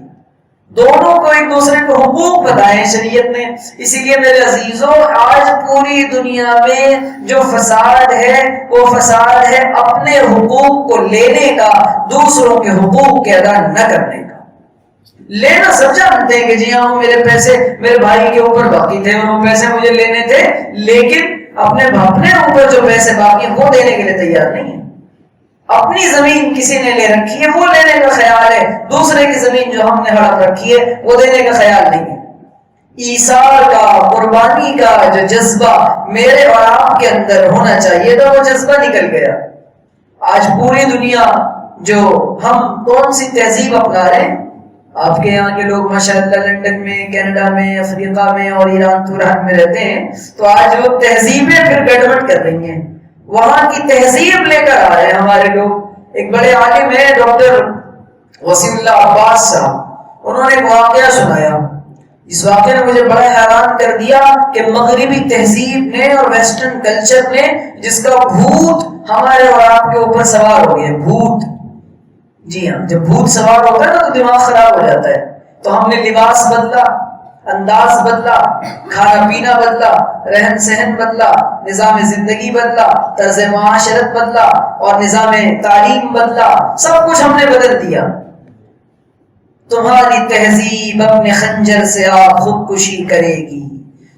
دونوں کو ایک دوسرے کو حقوق بتائیں شریعت نے۔ اسی لیے میرے عزیزوں، آج پوری دنیا میں جو فساد ہے وہ فساد ہے اپنے حقوق کو لینے کا، دوسروں کے حقوق کے ادا نہ کرنے کا۔ لینا سب جانتے ہیں کہ جی ہاں میرے پیسے میرے بھائی کے اوپر باقی تھے اور وہ پیسے مجھے لینے تھے، لیکن اپنے اوپر جو پیسے باقی ہیں وہ دینے کے لیے تیار نہیں ہے۔ اپنی زمین کسی نے لے رکھی ہے وہ لینے کا خیال ہے، دوسرے کی زمین جو ہم نے ہڑپ رکھی ہے وہ دینے کا خیال نہیں ہے۔ ایثار کا، قربانی کا جو جذبہ میرے اور آپ کے اندر ہونا چاہیے تھا وہ جذبہ نکل گیا۔ آج پوری دنیا جو ہم کون سی تہذیب اپنا رہے ہیں، آپ کے یہاں کے لوگ ماشاءاللہ لندن میں، کینیڈا میں، افریقہ میں اور ایران توران میں رہتے ہیں، تو آج وہ تہذیبیں پھر گڑبڑ کر رہی ہیں، وہاں کی تہذیب لے کر آ رہے ہیں ہمارے لوگ۔ ایک بڑے عالم ہیں ڈاکٹر وسیم اللہ عباس صاحب، انہوں نے ایک واقعہ سنایا، اس واقعے نے مجھے بڑا حیران کر دیا کہ مغربی تہذیب نے اور ویسٹرن کلچر نے جس کا بھوت ہمارے اور آپ کے اوپر سوار ہو گیا، بھوت۔ جی ہاں، جب بھوت سوار ہوتا ہے نا تو دماغ خراب ہو جاتا ہے۔ تو ہم نے لباس بدلا، انداز بدلا، کھانا پینا بدلا، رہن سہن بدلا، نظام زندگی بدلا، طرز معاشرت بدلا اور نظام تعلیم بدلا، سب کچھ ہم نے بدل دیا۔ تمہاری تہذیب اپنے خنجر سے آپ خودکشی کرے گی،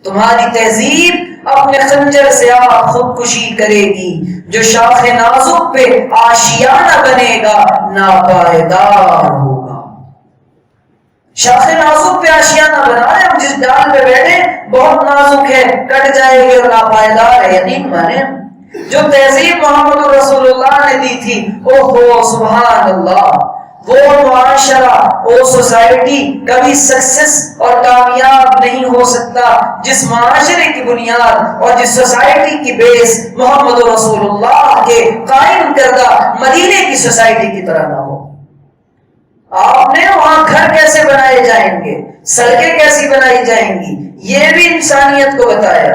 تمہاری تہذیب اپنے خنجر سے آپ خودکشی کرے گی، جو شاخ نازک پہ آشیانہ بنے گا ناپائیدار ہوگا۔ شاخ نازک پہ آشیانہ بنا رہے، ہم جس ڈال پہ بیٹھے بہت نازک ہے، کٹ جائے گی اور ناپائیدار ہے، یقین مانے۔ جو تہذیب محمد رسول اللہ نے دی تھی، اوہ سبحان اللہ، وہ معاشرہ، وہ سوسائٹی کبھی سکسس اور کامیاب نہیں ہو سکتا جس معاشرے کی بنیاد اور جس سوسائٹی کی بیس محمد رسول اللہ کے قائم کردہ مدینے کی سوسائٹی کی طرح نہ ہو۔ آپ نے وہاں گھر کیسے بنائے جائیں گے، سڑکیں کیسی بنائی جائیں گی، یہ بھی انسانیت کو بتایا۔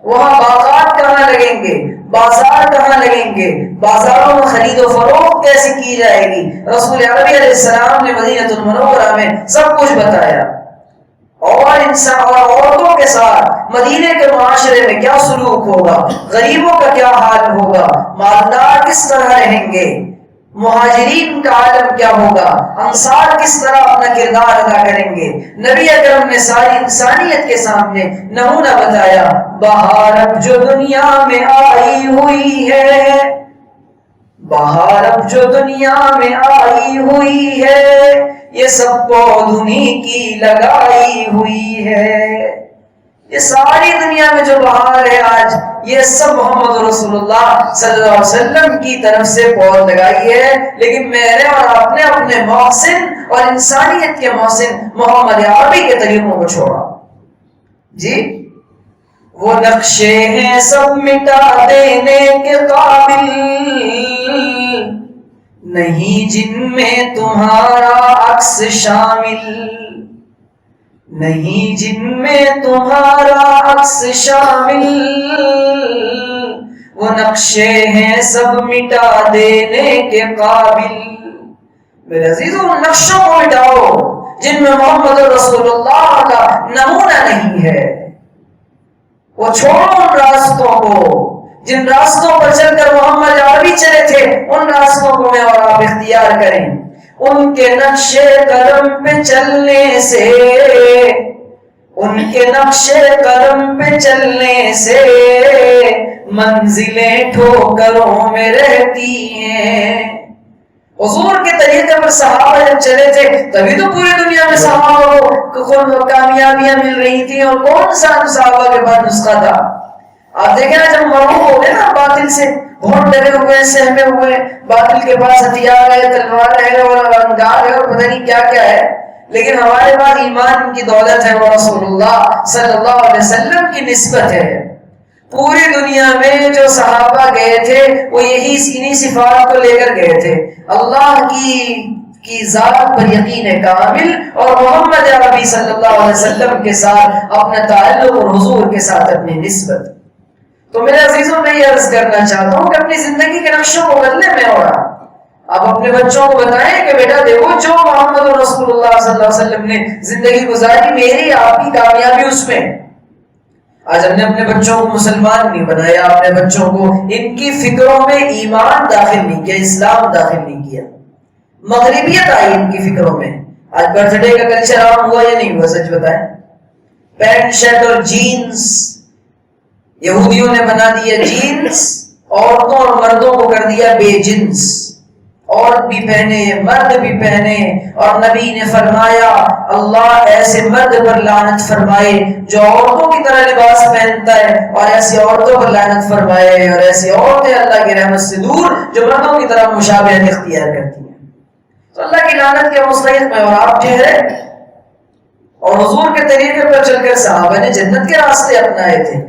وہاں باغات کہاں لگیں گے، بازار کہاں لگیں گے، بازاروں میں خرید و فروخت کیسے کی جائے گی، رسول عربی علیہ السلام نے مدینہ المنورہ میں سب کچھ بتایا۔ اور انسان اور عورتوں کے ساتھ مدینے کے معاشرے میں کیا سلوک ہوگا، غریبوں کا کیا حال ہوگا، مالدار کس طرح رہیں گے، مہاجرین کا عالم کیا ہوگا، انصار کس طرح اپنا کردار ادا کریں گے۔ نبی اکرم نے ساری انسانیت کے سامنے نمونہ بتایا۔ بہار اب جو دنیا میں آئی ہوئی ہے، بہار اب جو دنیا میں آئی ہوئی ہے، یہ سب پودھنی کی لگائی ہوئی ہے۔ یہ ساری دنیا میں جو بہار ہے آج، یہ سب محمد رسول اللہ صلی اللہ علیہ وسلم کی طرف سے پود لگائی ہے، لیکن میرے اور اپنے اپنے محسن اور انسانیت کے محسن محمد عربی کے طریقوں کو چھوڑا۔ جی وہ نقشے ہیں سب مٹا دینے کے قابل، نہیں جن میں تمہارا عکس شامل، نہیں جن میں تمہارا عکس شامل، وہ نقشے ہیں سب مٹا دینے کے قابل۔ میرے عزیزو، ان نقشوں کو مٹاؤ جن میں محمد رسول اللہ کا نمونہ نہیں ہے، وہ چھوڑو ان راستوں کو جن راستوں پر چل کر محمد عربی چلے تھے، ان راستوں کو میں اور آپ اختیار کریں۔ ان کے نقش قدم پہ چلنے سے، ان کے نقش قدم پہ چلنے سے منزلیں ٹھوکروں میں رہتی ہیں۔ حضور کے طریقے پر صحابہ جب چلے تھے تبھی تو پوری دنیا میں صحابہ کو کامیابیاں مل رہی تھیں، اور کون سا صحابہ کے بعد نسخہ تھا؟ آپ دیکھیں نا، جب مرعوب ہو گئے نا باطل سے، بہت ڈرے ہوئے، سہمے ہوئے، باطل کے پاس ہتھیار ہے، تلوار ہے اور انگار ہے اور پتہ نہیں کیا کیا ہے، لیکن ہمارے پاس ایمان کی دولت ہے، وہ رسول اللہ صلی اللہ علیہ وسلم کی نسبت ہے۔ پوری دنیا میں جو صحابہ گئے تھے وہ انہی صفات کو لے کر گئے تھے، اللہ کی ذات پر یقین کامل اور محمد عربی صلی اللہ علیہ وسلم کے ساتھ اپنا تعلق اور حضور کے ساتھ اپنی نسبت۔ تو میرے عزیزوں، میں یہ عرض کرنا چاہتا ہوں کہ اپنی زندگی کے نقشوں کو بدلیں میں اور آپ اپنے بچوں کو بتائیں کہ بیٹا دیکھو، جو محمد رسول اللہ صلی اللہ علیہ وسلم نے زندگی گزاری، میری آپ کی کامیابی اس میں۔ آج ہم نے اپنے بچوں کو مسلمان نہیں بنایا، اپنے بچوں کو ان کی فکروں میں ایمان داخل نہیں کیا، اسلام داخل نہیں کیا، مغربیت آئی ان کی فکروں میں۔ آج برتھ ڈے کا کلچر عام ہوا یا نہیں ہوا؟ سچ بتائیں، پینٹ شرٹ اور جینز یہودیوں نے بنا دیا جینز، عورتوں اور مردوں کو کر دیا بے جنس، عورت بھی پہنے مرد بھی پہنے، اور نبی نے فرمایا اللہ ایسے مرد پر لعنت فرمائے جو عورتوں کی طرح لباس پہنتا ہے، اور ایسی عورتوں پر لعنت فرمائے، اور ایسی عورتیں اللہ کی رحمت سے دور جو مردوں کی طرح مشابہت اختیار کرتی ہیں۔ تو اللہ کی لعنت کے مستحق میں اور آپ ٹھہرے، اور حضور کے طریقے پر چل کر صحابہ نے جنت کے راستے اپنائے تھے۔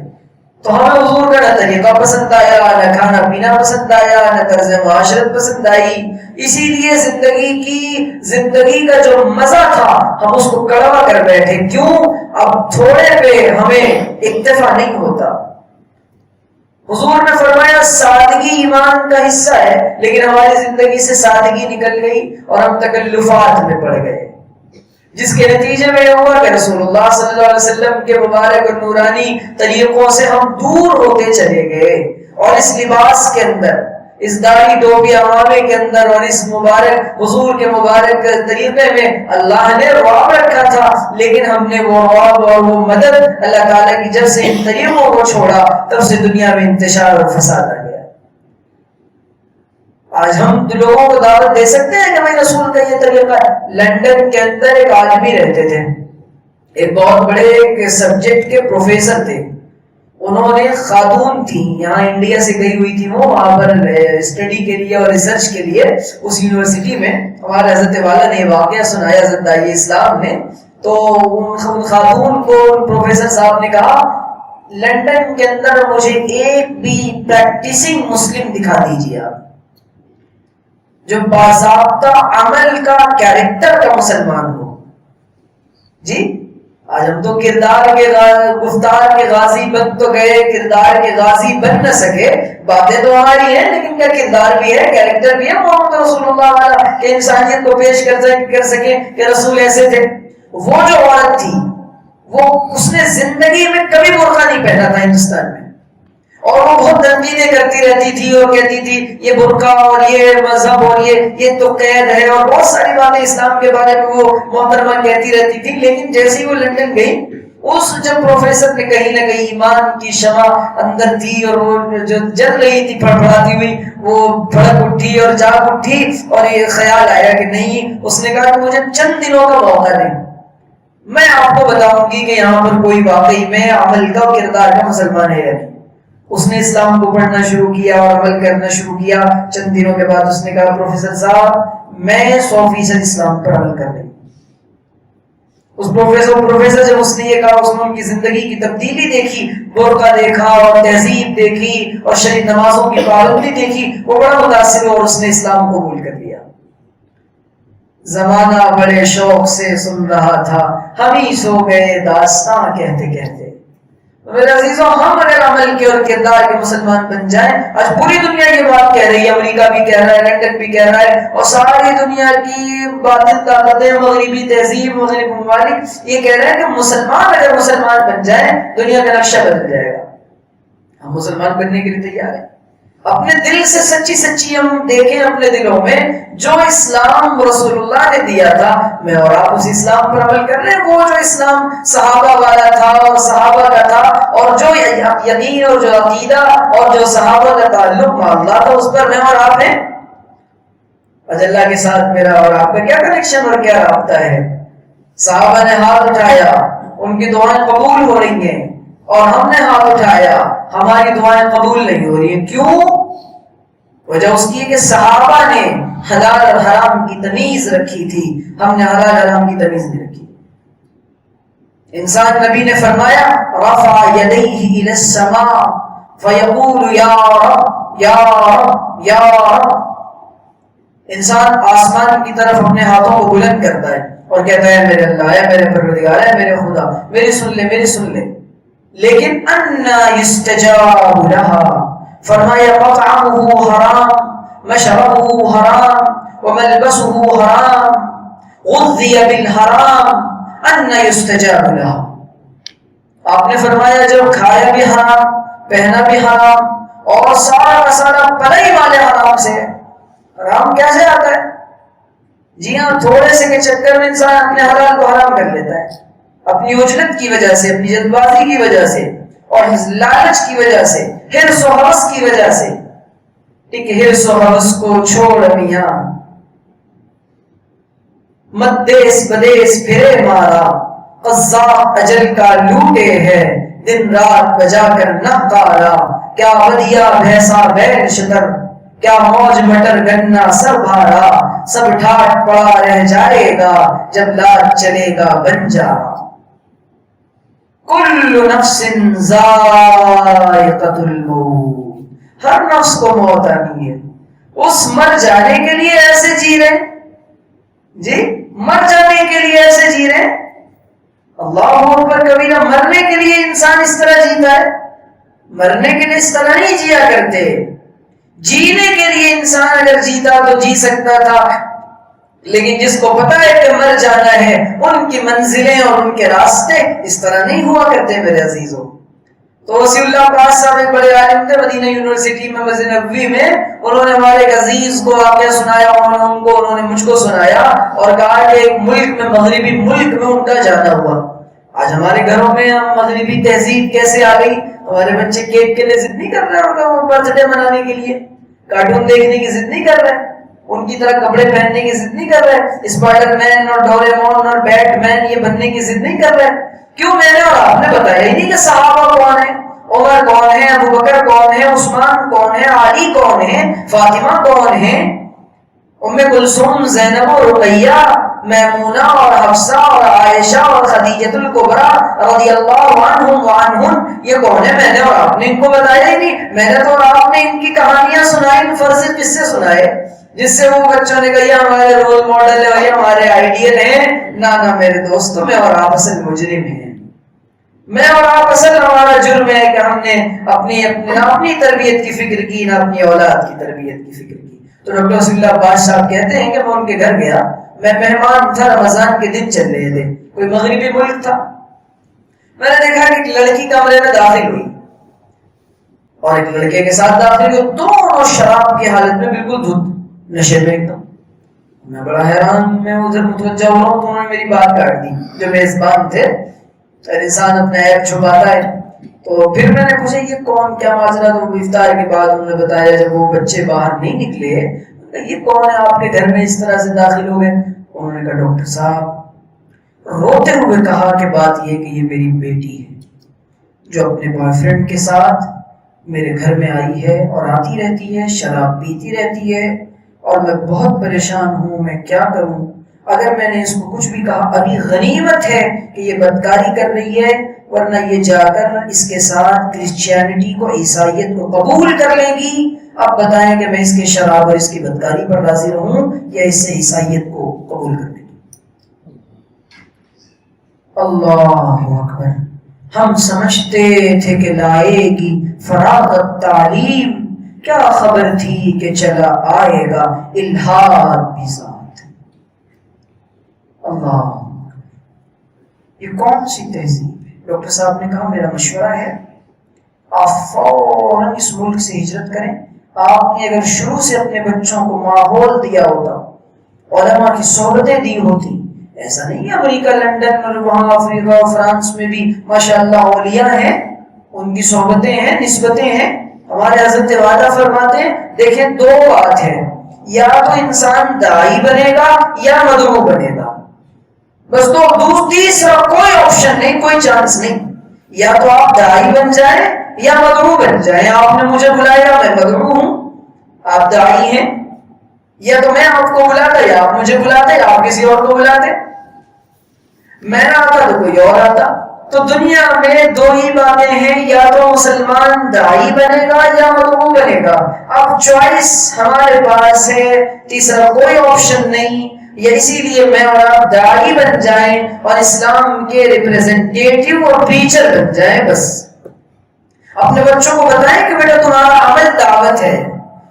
تو ہمیں حضور کا نہ طریقہ پسند آیا، نہ کھانا پینا پسند آیا، نہ طرز معاشرت پسند آئی، اسی لیے زندگی کا جو مزہ تھا ہم اس کو کڑوا کر بیٹھے۔ کیوں؟ اب تھوڑے پہ ہمیں اکتفا نہیں ہوتا۔ حضور نے فرمایا سادگی ایمان کا حصہ ہے، لیکن ہماری زندگی سے سادگی نکل گئی اور ہم تکلفات میں پڑ گئے، جس کے نتیجے میں یہ ہوا کہ رسول اللہ صلی اللہ علیہ وسلم کے مبارک اور نورانی طریقوں سے ہم دور ہوتے چلے گئے، اور اس لباس کے اندر، اس داڑھی ٹوپی عوامے کے اندر، اور اس مبارک حضور کے مبارک طریقے میں اللہ نے رعب رکھا تھا، لیکن ہم نے وہ رعب اور وہ مدد اللہ تعالیٰ کی جب سے ان طریقوں کو چھوڑا تب سے دنیا میں انتشار اور فساد آ گیا۔ آج ہم لوگوں کو دعوت دے سکتے ہیں کہ بھائی رسول کا یہ طریقہ ہے۔ لندن کے اندر ایک آدمی رہتے تھے، ایک بہت بڑے ایک سبجیکٹ کے پروفیسر تھے، انہوں نے خاتون تھی، یہاں انڈیا سے گئی ہوئی تھی، وہ وہاں پر اسٹڈی کے لیے اور ریسرچ کے لیے اس یونیورسٹی میں۔ ہمارے حضرت والا نے واقعہ سنایا، حضرت داعی اسلام نے، تو ان خاتون کو پروفیسر صاحب نے کہا لندن کے اندر مجھے ایک بھی پریکٹسنگ مسلم دکھا دیجیے آپ۔ جو باضابطہ عمل کا کیریکٹر کا مسلمان ہو. جی آج ہم تو کردار کے گفتار کے غازی بن تو گئے، کردار کے غازی بن نہ سکے. باتیں تو ہماری ہیں لیکن کیا کردار بھی ہے، کیریکٹر بھی ہے محمد رسول اللہ والا کہ انسانیت کو پیش کر سکے کہ رسول ایسے تھے. وہ جو عورت تھی وہ اس نے زندگی میں کبھی برقع نہیں پہنا تھا ہندوستان میں، اور وہ بہت تنقیدیں کرتی رہتی تھی اور کہتی تھی یہ برقع اور یہ مذہب اور یہ تو قید ہے، اور بہت ساری باتیں اسلام کے بارے میں وہ محترمہ کہتی رہتی تھی. لیکن جیسے ہی وہ لندن گئی، اس جب پروفیسر نے کہیں نہ کہیں ایمان کی شمع اندر تھی اور وہ جو جل رہی تھی پھڑپھڑاتی ہوئی، وہ بھڑک اٹھی اور جاگ اٹھی، اور یہ خیال آیا کہ نہیں. اس نے کہا کہ مجھے چند دنوں کا موقع دیں، میں آپ کو بتاؤں گی کہ یہاں پر کوئی واقعی میں عمل کا اور کردار کا مسلمان ہے. اس نے اسلام کو پڑھنا شروع کیا اور عمل کرنا شروع کیا. چند دنوں کے بعد اس نے کہا پروفیسر صاحب میں 100% اسلام پر عمل کر رہی ہوں. اس پروفیسر جب اس نے یہ کہا، اس نے ان کی زندگی کی تبدیلی دیکھی، برقع دیکھا اور تہذیب دیکھی اور شرعی نمازوں کی پابندی دیکھی، وہ بڑا متاثر ہوا اور اس نے اسلام کو قبول کر لیا. زمانہ بڑے شوق سے سن رہا تھا، ہم ہی سو گئے داستاں کہتے کہتے. میرے عزیزوں، ہم اگر عمل کے اور کردار کے مسلمان بن جائیں، آج پوری دنیا یہ بات کہہ رہی ہے، امریکہ بھی کہہ رہا ہے، لندن بھی کہہ رہا ہے، اور ساری دنیا کی باطل طاقتیں، مغربی تہذیب، مغربی ممالک یہ کہہ رہے ہیں کہ مسلمان اگر مسلمان بن جائیں دنیا کا نقشہ بدل جائے گا. ہم مسلمان بننے کے لیے تیار ہیں. اپنے دل سے سچی سچی ہم دیکھیں اپنے دلوں میں جو اسلام رسول اللہ نے دیا تھا، میں اور آپ اس اسلام پر عمل کر رہے ہیں. وہ جو اسلام صحابہ والا تھا اور صحابہ کا تھا، اور جو یقین اور جو عقیدہ اور جو صحابہ کا تعلق معاملہ تھا، اس پر میں اور آپ ہیں. آج اللہ کے ساتھ میرا اور آپ کا کیا کنیکشن اور کیا رابطہ ہے؟ صحابہ نے ہاتھ اٹھایا، ان کی دعائیں قبول ہو رہی ہیں، اور ہم نے ہاتھ اٹھایا، ہماری دعائیں قبول نہیں ہو رہی ہیں. کیوں؟ وجہ اس کی ہے کہ صحابہ نے حلال اور حرام کی تمیز رکھی تھی، ہم نے حلال حرام کی تمیز نہیں رکھی. انسان نبی نے فرمایا رفع یدیہ الی السماء فیقول یا رب یا رب یا رب. انسان آسمان کی طرف اپنے ہاتھوں کو بلند کرتا ہے اور کہتا ہے میرے اللہ، یا میرے پروردگار، یا میرے خدا، میری سن لے، میری سن لے. لیکن انا یستجاب لہا، فرمایا مطعمہ حرام، مشربہ حرام، وملبسہ حرام، غذی بالحرام، انا یستجاب لہا. آپ نے فرمایا جب کھایا بھی حرام، پہنا بھی حرام، اور سارا کا سارا پلائی والے حرام سے. حرام کیسے آتا ہے؟ جی ہاں، تھوڑے سے کے چکر میں انسان اپنے حلال کو حرام کر لیتا ہے، اپنی اجرت کی وجہ سے، اپنی جلد بازی کی وجہ سے، اور لالچ کی وجہ سے، حرص و حوث کی وجہ سے. ٹھیک ہے، حرص و حوث کو چھوڑ میاں، مدیس بدیس پھرے مارا، قذاب اجل کا لوٹے ہے، دن رات بجا کر نقارا. کیا ودیا بھیسا بیل شتر، کیا موج مٹر گنا سب بھارا، سب ٹھاٹ پڑا رہ جائے گا جب لاج چلے گا بنجارا. کل نفس ذائقۃ الموت، ہر نفس کو موت آنی ہے. اس مر جانے کے لیے ایسے جی رہے، جی مر جانے کے لیے ایسے جی رہے. اللہ اکبر کبیرہ. مرنے کے لیے انسان اس طرح جیتا ہے؟ مرنے کے لیے اس طرح نہیں جیا کرتے. جینے کے لیے انسان اگر جیتا تو جی سکتا تھا، لیکن جس کو پتا ہے کہ مر جانا ہے، ان کی منزلیں اور ان کے راستے اس طرح نہیں ہوا کرتے میرے عزیزوں. تو وسیع اللہ پاس صاحب ایک بڑے عالم تھے مدینہ یونیورسٹی میں مسجد نبوی میں. انہوں نے ہمارے ایک عزیز کو واقعہ سنایا، انہوں نے مجھ کو سنایا اور کہا کہ ایک ملک میں، مغربی ملک میں ان کا جانا ہوا. آج ہمارے گھروں میں مغربی تہذیب کیسے آ گئی. ہمارے بچے کیک کے لیے ضد نہیں کر رہے، ان کا برتھ ڈے منانے کے لیے کارٹون دیکھنے کی ضد نہیں کر رہے، ان کی طرح کپڑے پہننے کی ضد نہیں کر رہے، اسپائڈر مین اور ڈوریمون اور بیٹ مین یہ بننے کی ضد نہیں کر رہے. کیوں؟ میں نے اور آپ نے بتایا ہی نہیں کہ صحابہ کون ہے، عمر کون ہے، ابو بکر کون ہے، عثمان کون ہے، علی کون ہے، فاطمہ کون ہے، ام کلثوم، زینب و رقیہ، میمونہ اور حفصہ اور عائشہ اور خدیجہ الکبریٰ رضی اللہ عنہم وعنہن یہ کون ہے؟ میں نے اور آپ نے ان کو بتایا ہی نہیں. میں نے تو اور آپ نے ان کی کہانیاں سنائی، فرض قصے سنائے، جس سے وہ بچوں نے کہا یہ ہمارے رول ماڈل ہے، یہ ہمارے آئیڈیل ہیں. نہ میرے دوستوں، میں اور آپ اصل مجرم ہیں. میں اور آپ اصل ہمارا جرم ہے کہ ہم نے اپنی تربیت کی فکر کی، نہ اپنی اولاد کی تربیت کی فکر کی. تو ڈاکٹر وصی اللہ عباس صاحب کہتے ہیں کہ میں ان کے گھر گیا، میں مہمان تھا، رمضان کے دن چل رہے تھے، کوئی مغربی ملک تھا. میں نے دیکھا کہ ایک لڑکی کمرے میں داخل ہوئی اور ایک لڑکے کے ساتھ داخل ہوئی، دونوں شراب کی حالت میں بالکل دھت نشے میں ایک دم. میں بڑا حیران، میں ادھر متوجہ ہو رہا ہوں تو انہوں نے میری بات کاٹ دی. جو میزبان تھے، انسان اپنا عیب چھپاتا ہے. تو پھر میں نے پوچھا یہ کون، کیا ماجرا؟ تو افطار کے بعد انہوں نے بتایا جب وہ بچے باہر نہیں نکلے، یہ کون ہے آپ کے گھر میں اس طرح سے داخل ہو گئے؟ انہوں نے کہا ڈاکٹر صاحب، روتے ہوئے کہا کہ بات یہ کہ یہ میری بیٹی ہے جو اپنے بوائے فرینڈ کے ساتھ میرے گھر میں آئی ہے اور آتی رہتی ہے، شراب پیتی رہتی ہے، اور میں بہت پریشان ہوں، میں کیا کروں؟ اگر میں نے اس کو کچھ بھی کہا، ابھی غنیمت ہے کہ یہ بدکاری کر رہی ہے، ورنہ یہ جا کر اس کے ساتھ کرسچینٹی کو، عیسائیت کو قبول کر لے گی. اب بتائیں کہ میں اس کے شراب اور اس کی بدکاری پر راضی رہوں یا اس سے عیسائیت کو قبول کر لے گی؟ اللہ اکبر. ہم سمجھتے تھے کہ لائے گی فراغت تعلیم، کیا خبر تھی کہ چلا آئے گا الہاد بھی ساتھ. اللہ، یہ کون سی تہذیب ہے؟ ڈاکٹر صاحب نے کہا میرا مشورہ ہے آپ فوراً اس ملک سے ہجرت کریں. آپ نے اگر شروع سے اپنے بچوں کو ماحول دیا ہوتا، علماء کی صحبتیں دی ہوتی، ایسا نہیں ہے امریکہ، لندن اور وہاں افریقہ اور فرانس میں بھی ماشاءاللہ اولیاء ہیں، ان کی صحبتیں ہیں، نسبتیں ہیں. ہمارے حضرت وعدہ فرماتے ہیں، دیکھیں دو بات ہے، یا تو انسان داعی بنے گا یا مدعو بنے گا، بس تیسرا کوئی آپشن نہیں، کوئی چانس نہیں. یا تو آپ داعی بن جائیں یا مدعو بن جائیں. آپ نے مجھے بلایا، میں مدعو ہوں، آپ داعی ہیں. یا تو میں آپ کو بلاتا یا آپ مجھے بلاتے یا آپ کسی اور کو بلاتے. میں نہ آتا تو کوئی اور آتا. تو دنیا میں دو ہی باتیں ہیں، یا تو مسلمان داعی بنے گا یا مدعو بنے گا. اب چوائس ہمارے پاس ہے، تیسرا کوئی آپشن نہیں. یا اسی لیے میں اور آپ داعی بن جائیں اور اسلام کے ریپریزنٹیٹیو اور پریچر بن جائیں. بس اپنے بچوں کو بتائیں کہ بیٹا تمہارا عمل دعوت ہے،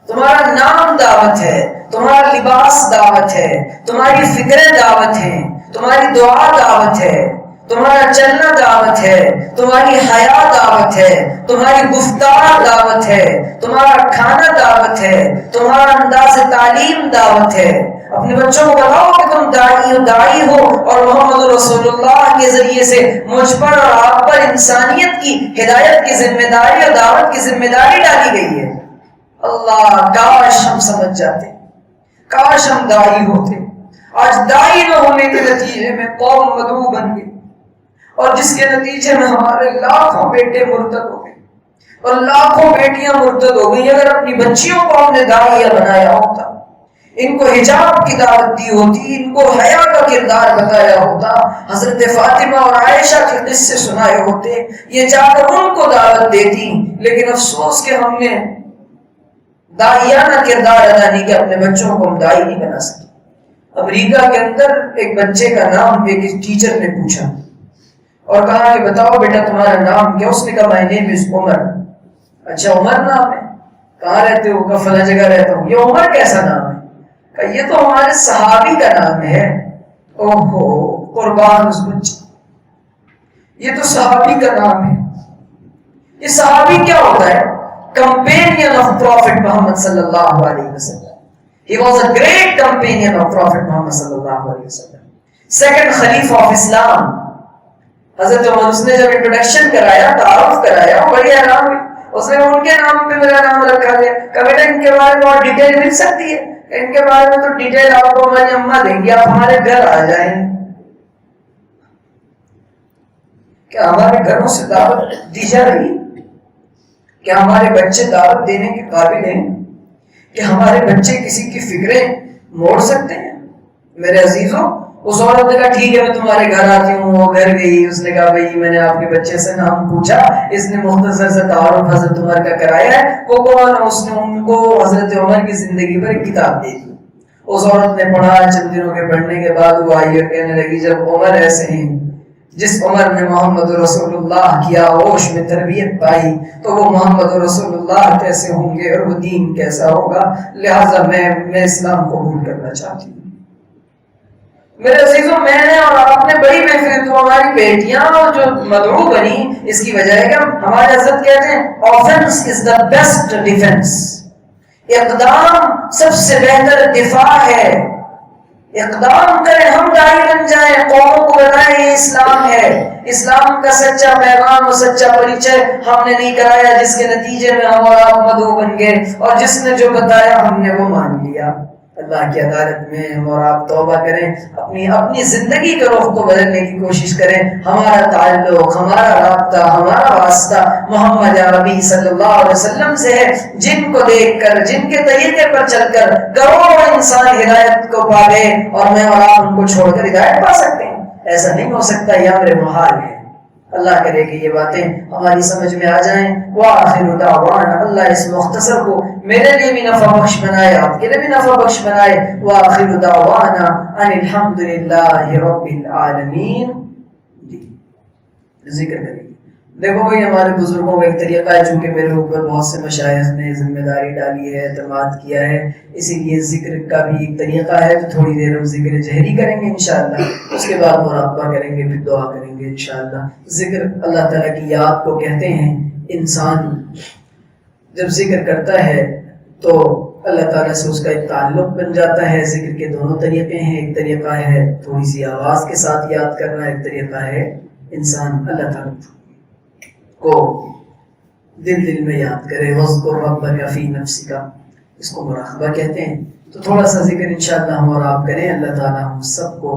تمہارا نام دعوت ہے، تمہارا لباس دعوت ہے، تمہاری فکریں دعوت ہیں، تمہاری دعا دعوت ہے، تمہارا چلنا دعوت ہے، تمہاری حیا دعوت ہے، تمہاری گفتار دعوت ہے، تمہارا کھانا دعوت ہے، تمہارا انداز تعلیم دعوت ہے. اپنے بچوں کو بتاؤ کہ تم داعی ہو اور محمد رسول اللہ کے ذریعے سے مجھ پر اور آپ پر انسانیت کی ہدایت کی ذمہ داری اور دعوت کی ذمہ داری ڈالی گئی ہے. اللہ، کاش ہم سمجھ جاتے، کاش ہم داعی ہوتے. آج داعی نہ ہونے کے نتیجے میں قوم مدعو بن گئی، اور جس کے نتیجے میں ہمارے لاکھوں بیٹے مرتد ہو گئے اور لاکھوں بیٹیاں مرتد ہو گئی. اگر اپنی بچیوں کو ہم نے داعیہ بنایا ہوتا، ان کو حجاب کی دعوت دی ہوتی، ان کو حیا کا کردار بتایا ہوتا، حضرت فاطمہ اور عائشہ کے قصے سنائے ہوتے، یہ جا کر ان کو دعوت دیتی. لیکن افسوس کہ ہم نے داعیانہ کردار ادا نہیں کیا، اپنے بچوں کو ہم داعی نہیں بنا سکے. امریکہ کے اندر ایک بچے کا نام ایک ٹیچر نے پوچھا اور کہا کہ بتاؤ بیٹا تمہارا نام کیا؟ اس نے کہا مائی نیم از عمر. اچھا عمر نام ہے، کہاں رہتے ہو؟ کہا فلاں جگہ رہتا ہوں. یہ عمر کیسا نام ہے؟ کہا یہ تو ہمارے صحابی کا نام ہے. اوہو قربان اس بچے، یہ تو صحابی کا نام ہے. یہ صحابی کیا ہوتا ہے؟ companion of Prophet Muhammad sallallahu alaihi wasallam. He was a great companion of Prophet Muhammad sallallahu alaihi wasallam. Second Khalifa of Islam. حضرت عمر، اس نے جب انٹروڈکشن کرایا، تعارف کرایا، بڑی حیران ہوئی. اس نے ان کے نام پہ میرا نام رکھا گیا. کہ بیٹا ان کے بارے میں اور ڈیٹیل مل سکتی ہے؟ ان کے بارے میں تو ڈیٹیل آپ کو ہماری اماں دیں گی، آپ ہمارے گھر آ جائیں. کیا ہمارے گھروں سے دعوت دی جا رہی؟ کیا ہمارے بچے دعوت دینے کے قابل ہیں؟ کہ ہمارے بچے کسی کی فکریں موڑ سکتے ہیں؟ میرے عزیزوں، اس عورت نے کہا ٹھیک ہے میں تمہارے گھر آتی ہوں. وہ گھر گئی، اس نے کہا بھائی میں نے آپ کے بچے سے نام پوچھا، اس نے مختصر سے تعارف حضرت عمر کا کرایا ہے. وہ کون؟ اس نے ان کو حضرت عمر کی زندگی پر ایک کتاب دے دی. اس عورت نے پڑھا، چند دنوں کے پڑھنے کے بعد وہ آئی اور کہنے لگی جب عمر ایسے ہیں، جس عمر میں محمد رسول اللہ کی آغوش میں تربیت پائی، تو وہ محمد رسول اللہ کیسے ہوں گے اور وہ دین کیسا ہوگا، لہٰذا میں اسلام قبول کرنا چاہتی ہوں۔ میرے عزیزوں، میں نے اور آپ نے بڑی محفل تو ہماری بیٹیاں جو مدعو بنی، اس کی وجہ ہے کہ ہمارے حضرت کہتے ہیں offence is the best defence, اقدام سب سے بہتر دفاع ہے۔ اقدام کریں، ہم داعی بن جائیں، قوموں کو بتائیں یہ اسلام ہے، اسلام کا سچا پیغام اور سچا پریچے ہم نے نہیں کرایا، جس کے نتیجے میں ہم اور آپ مدعو بن گئے، اور جس نے جو بتایا ہم نے وہ مان لیا۔ اللہ کی عدالت میں ہم اور آپ توبہ کریں، اپنی زندگی کا رخ کو بدلنے کی کوشش کریں۔ ہمارا تعلق، ہمارا رابطہ، ہمارا واسطہ محمد عربی صلی اللہ علیہ وسلم سے ہے، جن کو دیکھ کر، جن کے طریقے پر چل کر کروڑوں انسان ہدایت کو پا گئے، اور میں اور آپ ان کو چھوڑ کر ہدایت پا سکتے ہیں؟ ایسا نہیں ہو سکتا، یہ امر محال ہے۔ اللہ کرے کہ یہ باتیں ہماری سمجھ میں آ جائیں۔ وآخر دعوانا، اللہ اس مختصر کو میرے لیے بھی نفع بخش بنائے، آپ کے لیے بھی نفع بخش بنائے۔ وآخر دعوانا ان الحمد للہ رب العالمین۔ ذکر کریں۔ دیکھو بھائی، ہمارے بزرگوں کا ایک طریقہ ہے، چونکہ میرے اوپر بہت سے مشائخ نے ذمہ داری ڈالی ہے، اعتماد کیا ہے، اسی لیے ذکر کا بھی ایک طریقہ ہے۔ تو تھوڑی دیر ہم ذکر جہری کریں گے انشاءاللہ، اس کے بعد مراقبہ کریں گے، پھر دعا کریں گے انشاءاللہ۔ ذکر اللہ تعالیٰ کی یاد کو کہتے ہیں۔ انسان جب ذکر کرتا ہے تو اللہ تعالیٰ سے اس کا ایک تعلق بن جاتا ہے۔ ذکر کے دونوں طریقے ہیں، ایک طریقہ ہے تھوڑی سی آواز کے ساتھ یاد کرنا، ایک طریقہ ہے انسان اللہ تعالیٰ کو دل میں یاد کرے۔ وَاذْكُرْ رَبَّكَ فِي نَفْسِكَ، اس کو مراقبہ کہتے ہیں۔ تو تھوڑا سا ذکر انشاءاللہ ہم اور آپ کریں۔ اللہ تعالیٰ ہم سب کو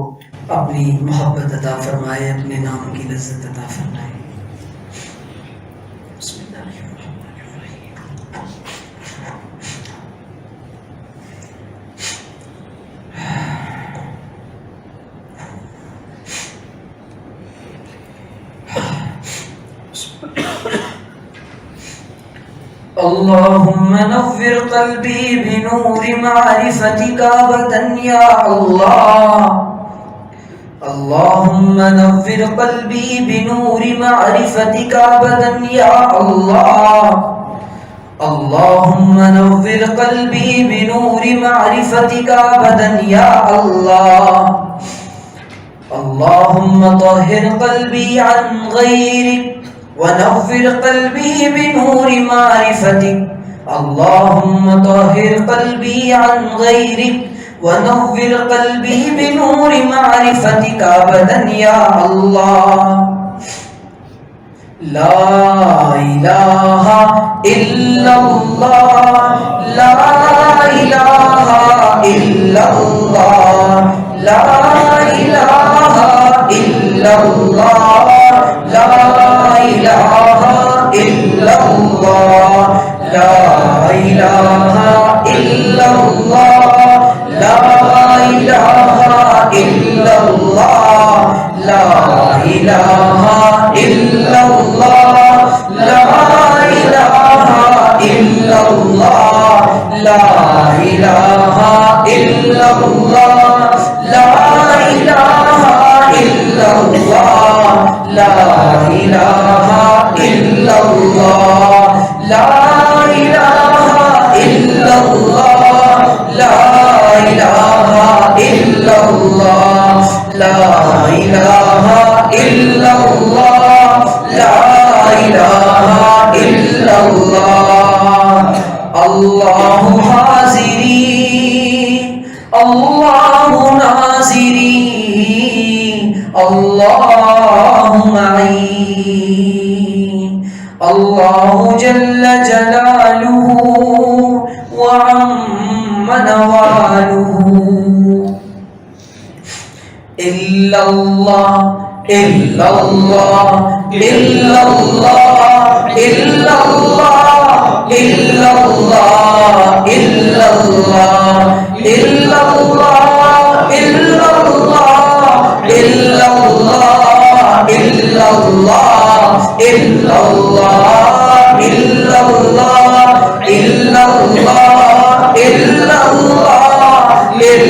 اپنی محبت عطا فرمائے، اپنے نام کی لذت عطا فرمائے۔ بسم اللہ الرحمن الرحیم۔ اللهم نور قلبي بنور معرفتك أبدا يا الله، اللهم نور قلبي بنور معرفتك أبدا يا الله، اللهم نور قلبي بنور معرفتك أبدا يا الله، اللهم طهر قلبي عن غيرك ونور قلبي بنور معرفتك، اللهم طهر قلبي عن غيرك ونور قلبي بنور معرفتك أبدا يا الله۔ لا إله إلا الله، لا إله إلا الله، لا إله إلا الله، لا إله إلا الله، لا إله إلا الله، لا إله إلا الله، لا إله إلا الله، لا إله إلا الله، لا إله إلا الله، لا إله إلا الله، لا إله إلا الله، لا إله إلا الله، لا إله إلا الله، لا إله إلا الله، لا إله إلا الله۔ الله حاضری، الله ناظری، الله معین، الله جل جلالہ وعم نوالہ۔ إلا الله، إلا الله، إلا الله، إلا الله، إلا الله، إلا الله، إلا الله، إلا الله، إلا الله، إلا الله، إلا الله، إلا الله، إلا الله، إلا الله، إلا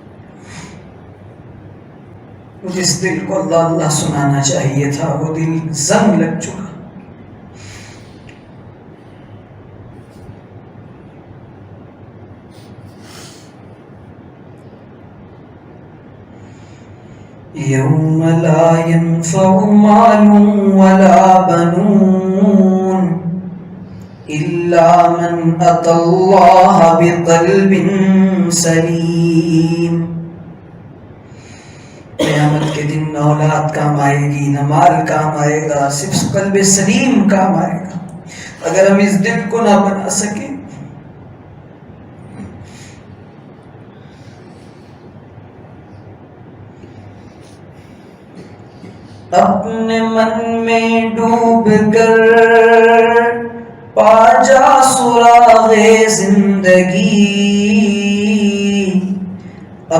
جس دل کو اللہ اللہ سنانا چاہیے تھا وہ دل زنگ لگ چکا. یوم لا ينفع مال ولا بنون الا من اتى الله بقلب سلیم. قیامت کے دن نہ اولاد کام آئے گی، نہ مال کام آئے گا، صرف قلب سلیم کام آئے گا. اگر ہم اس دل کو نہ بنا سکیں اپنے من میں ڈوب کر پا جا سراغ زندگی،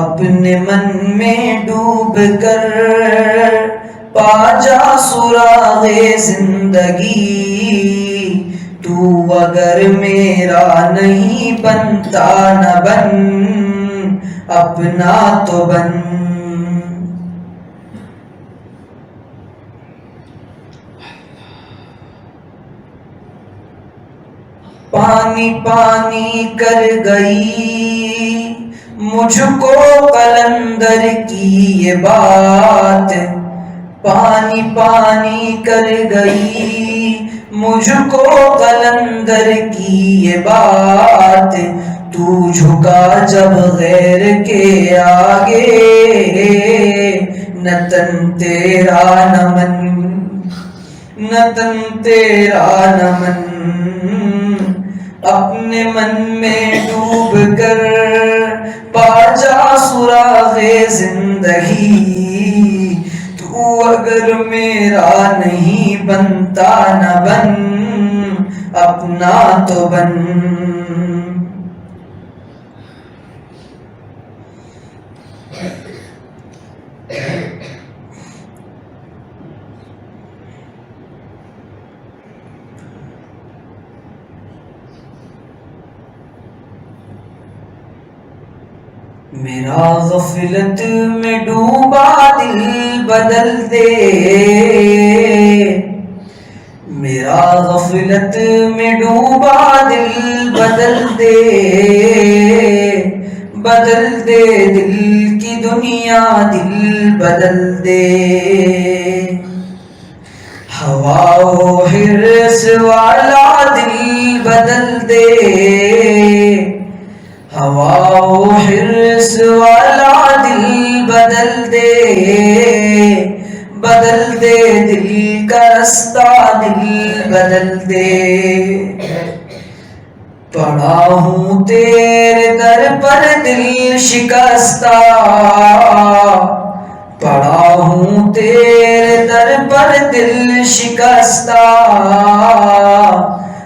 اپنے من میں ڈوب کر پا جا سراغ زندگی. تو اگر میرا نہیں بنتا نہ بن، اپنا تو بن. پانی پانی کر گئی مجھ کو قلندر کی یہ بات، پانی پانی کر گئی مجھ کو قلندر کی یہ بات. تو جھکا جب غیر کے آگے، نہ تن تیرا نہ من، نہ تن تیرا نہ من. اپنے من میں ڈوب کر پا جا سراغ زندگی. تو اگر میرا نہیں بنتا نہ بن، اپنا تو بن. میرا غفلت میں ڈوبا دل بدل دے، میرا غفلت میں ڈوبا دل بدل دے. بدل دے دل کی دنیا، دل بدل دے. ہوا و حرص والا دل بدل دے، ہوا و حرص والا دل بدل دے. بدل دے دل کا رستہ، دل بدل دے. پڑا ہوں تیرے در پر دل شکستہ، پڑا ہوں تیرے در پر دل شکستہ.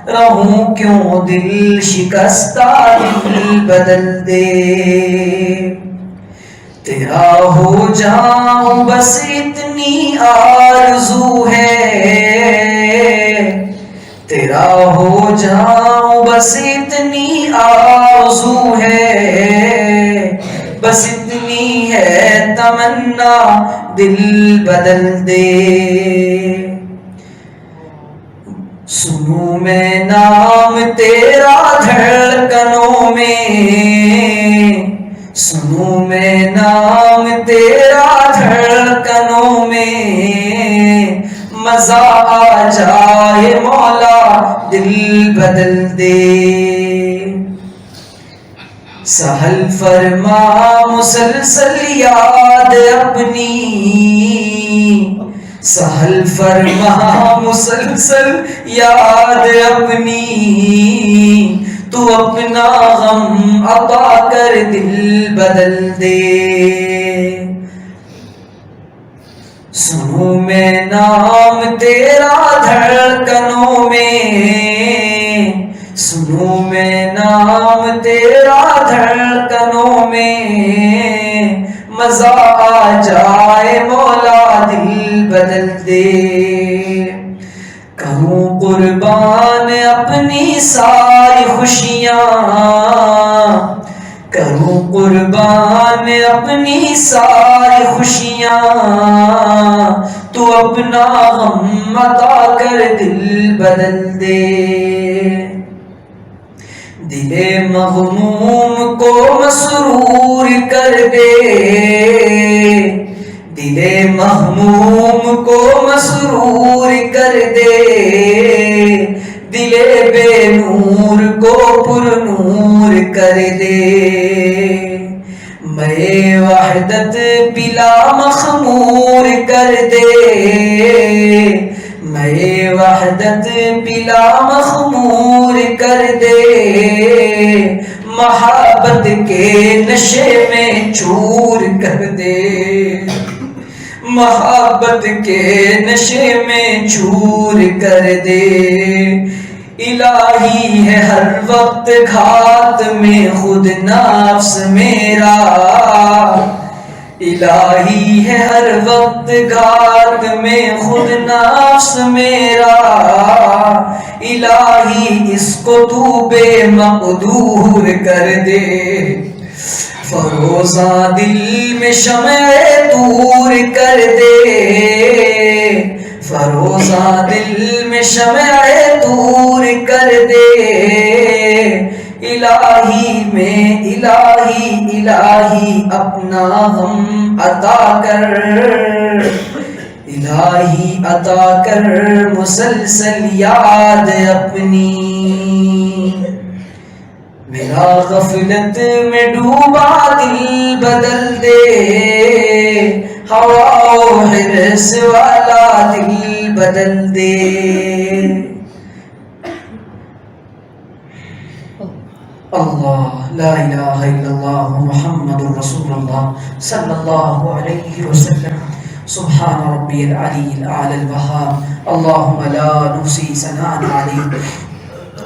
رہوں کیوں دل شکستہ، دل بدل دے. تیرا ہو جاؤں بس اتنی آرزو ہے، تیرا ہو جاؤں بس اتنی آرزو ہے. بس اتنی ہے تمنا، دل بدل دے. سنوں میں نام تیرا دھڑکنوں میں، سنوں میں نام تیرا دھڑکنوں میں. مزہ آ جائے مولا، دل بدل دے. سہل فرما مسلسل یاد اپنی، سہل فرما مسلسل یاد اپنی. تو اپنا غم عطا کر، دل بدل دے. سنوں میں نام تیرا دھڑکنوں میں، سنوں میں نام تیرا دھڑکنوں میں. مزہ آ جائے مولا، دل بدل دے. کروں قربان اپنی ساری خوشیاں، کروں قربان اپنی ساری خوشیاں، تو اپنا غم عطا کر دل بدل دے، دل مغموم کو مسرور کر دے، دل مغموم کو مسرور کر دے، دل بے نور کو پر نور کر دے، میں وحدت پلا مخمور کر دے، میں وحدت پلا مخمور کر دے، محبت کے نشے میں چور کر دے، محبت کے نشے میں چور کر دے، الہی ہے ہر وقت گھات میں خود نفس میرا، الہی ہے ہر وقت گھات میں خود نفس میرا، الہی اس کو تو بے مقدور کر دے، فروزہ دل میں شمع دور کر دے، فروزہ دل میں شمع دور کر دے، الہی میں الہی اپنا غم عطا کر، الہی عطا کر مسلسل یاد اپنی، میرا غفلت میں ڈوبا دل بدل دے، ہوا و حرص والا دل بدل دے، اللہ لا الہ الا اللہ محمد رسول اللہ صلی اللہ علیہ وسلم، سبحان ربی العلی الاعلی الوہاب، اللہم لا نحصی ثناء علیک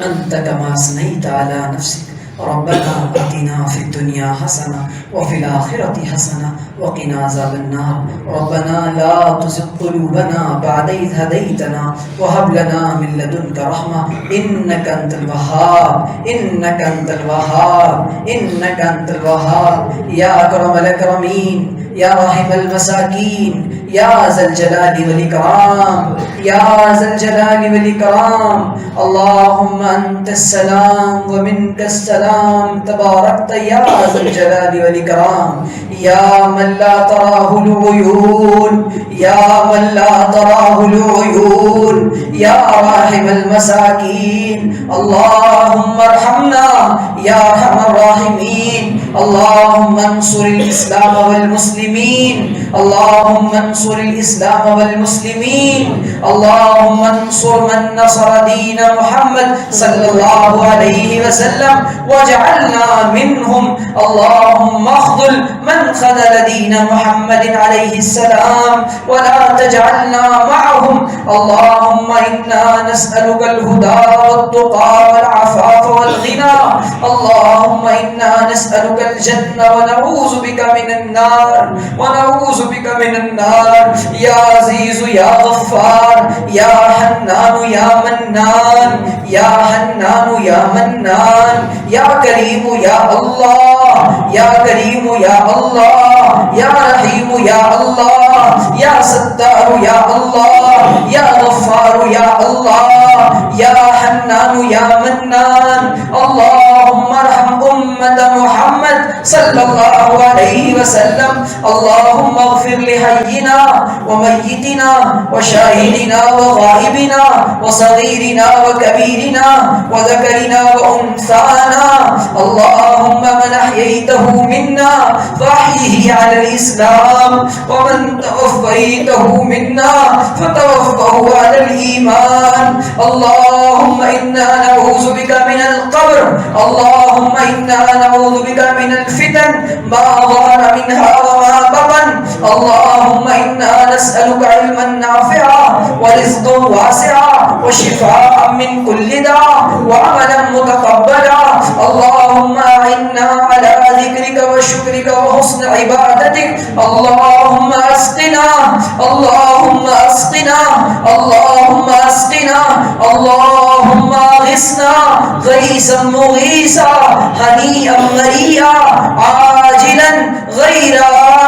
انت کما اثنیت علی نفسک، ربنا آتنا في الدنيا حسنة وفي الآخرة حسنة وقنا عذاب النار، ربنا لا تزغ قلوبنا بعد إذ هديتنا وهب لنا من لدنك رحمة إنك أنت الوهاب، إنك أنت الوهاب، إنك أنت الوهاب، يا أكرم الأكرمين، يا راحم المساكين، يا ذا الجلال والإكرام، يا ذا الجلال والإكرام، اللهم أنت السلام ومنك السلام، تباركت يا ذا الجلال والإكرام، يا من لا تراه العيون، يا من لا تراه العيون، يا راحم المساكين، اللهم ارحمنا يا أرحم الراحمين، اللهم انصر الإسلام والمسلمين، اللهم انصر الإسلام والمسلمين، اللهم انصر من نصر دين محمد صلى الله عليه وسلم واجعلنا منهم، اللهم اخذل من خذل دين محمد عليه السلام ولا تجعلنا معهم، اللهم إنا نسألك الهدى والتقى والعفاف والغنى، اللهم إنا نسألك الجنة ونعوذ بك من النار، ونعوذ بك من النار، يا عزيز يا غفار، يا حنان يا منان، يا حنان يا منان، يا كريم يا الله، يا كريم يا الله، يا رحيم يا الله، يا ستار يا الله، يا غفار يا الله، يا حنان يا منان، اللهم ارحم أمة محمد صلى الله عليه وسلم، اللهم اغفر لحينا وميتنا وشاهدنا وغائبنا وصغيرنا وكبيرنا وذكرنا وأنثانا، اللهم من أحييته منا فأحيه على الإسلام، ومن توفيته منا فتوفه على الإيمان، اللهم إنا نعوذ بك من القبر، اللهم إنا نعوذ بك من الفتن ما ظهر منها وما بطن، اللهم انا نسألك علما نافعا ورزقا واسعا وشفاء من كل داء وعملا متقبلا اللهم اعنا على ذكرك وشكرك وحسن عبادتك اللهم اسقنا اللهم اسقنا اللهم اسقنا اللهم اغثنا غيثا مغيثا هنيئا مريئا عاجلا غير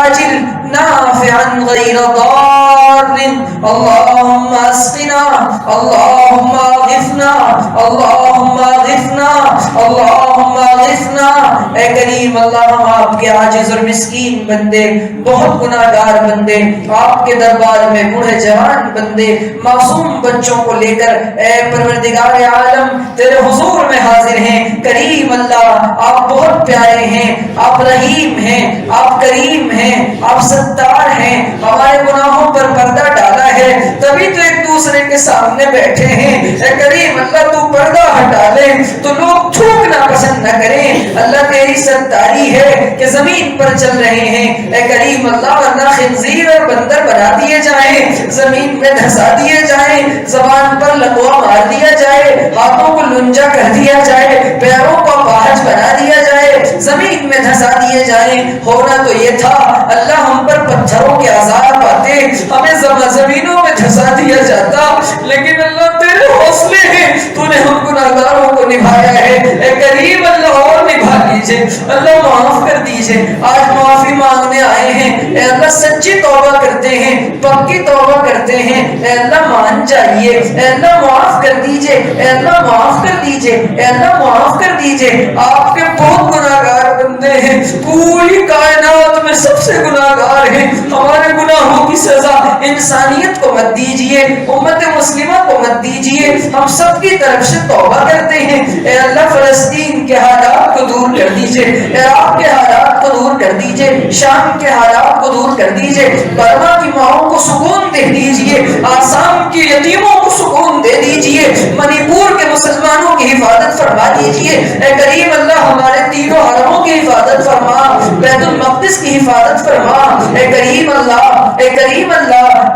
آجل نافعا غير ضار اللهم اسقنا اللهم اغثنا اللهم اغثنا اللهم اغثنا اے کریم اللہ ہم آپ کے عاجز اور مسکین بندے بہت گناہگار بندے آپ کے دربار میں بوڑھے جوان بندے معصوم بچوں کو لے کر اے پروردگار عالم تیرے حضور میں حاضر ہیں کریم اللہ آپ بہت پیارے ہیں آپ رحیم ہیں آپ کریم ہیں آپ ستار ہیں ہمارے گناہوں پر پردہ ڈالا ہے تبھی تو ایک دوسرے کے سامنے بیٹھے ہیں اے کریم اللہ تو پردہ ہٹا لے تو لوگ تھوکنا پسند نہ کریں اللہ تیری ستاری ہے کہ زمین پر چل رہے ہیں اے کریم اللہ ورنہ خنزیر اور بندر بنا دیے جائیں زمین میں دھسا دیے جائیں زبان پر لقوا مار دیا جائے ہاتھوں کو لنجا کر دیا جائے پیروں کو باہج بنا دیا جائے زمین میں دھسا دیے جائیں ہونا تو یہ تھا اللہ ہم پر پتھروں کے عذاب آتے ہمیں زمینوں میں دھسا دیا جاتا لیکن اللہ تیرے حوصلے ہیں تو نے ہم گناہگاروں کو نبھایا ہے اے کریم اللہ اور نبھا لیجئے اللہ معاف کر دیجئے آج معافی مانگنے آئے ہیں اے اللہ سچی توبہ کرتے ہیں پکی توبہ کرتے ہیں اے اللہ مان جائیے اے اللہ معاف کر دیجئے اے اللہ معاف کر دیجئے اے اللہ معاف کر دیجئے آپ کے بہت گناہگار بندے ہیں پوری کائنات میں سب سے گناہگار ہیں ہمارے گناہوں کی سزا انسانیت کو مت دیجئے امت مسلمہ کو مت دیجئے ہم سب کی طرف سے توبہ کرتے ہیں اے اللہ فلسطین کے حالات کو دور کر دیجئے عراق کے حالات کو دور کر دیجئے شام کے حالات کو دور کر دیجئے برما کی ماؤں کو سکون دے دیجئے آسام کی یتیموں کو سکون دے دیجئے منی پور کے مسلمانوں کی حفاظت فرما دیجئے اے کریم اللہ ہمارے تینوں حرموں کی حفاظت فرما بیت المقدس کی حفاظت فرما اے کریم اللہ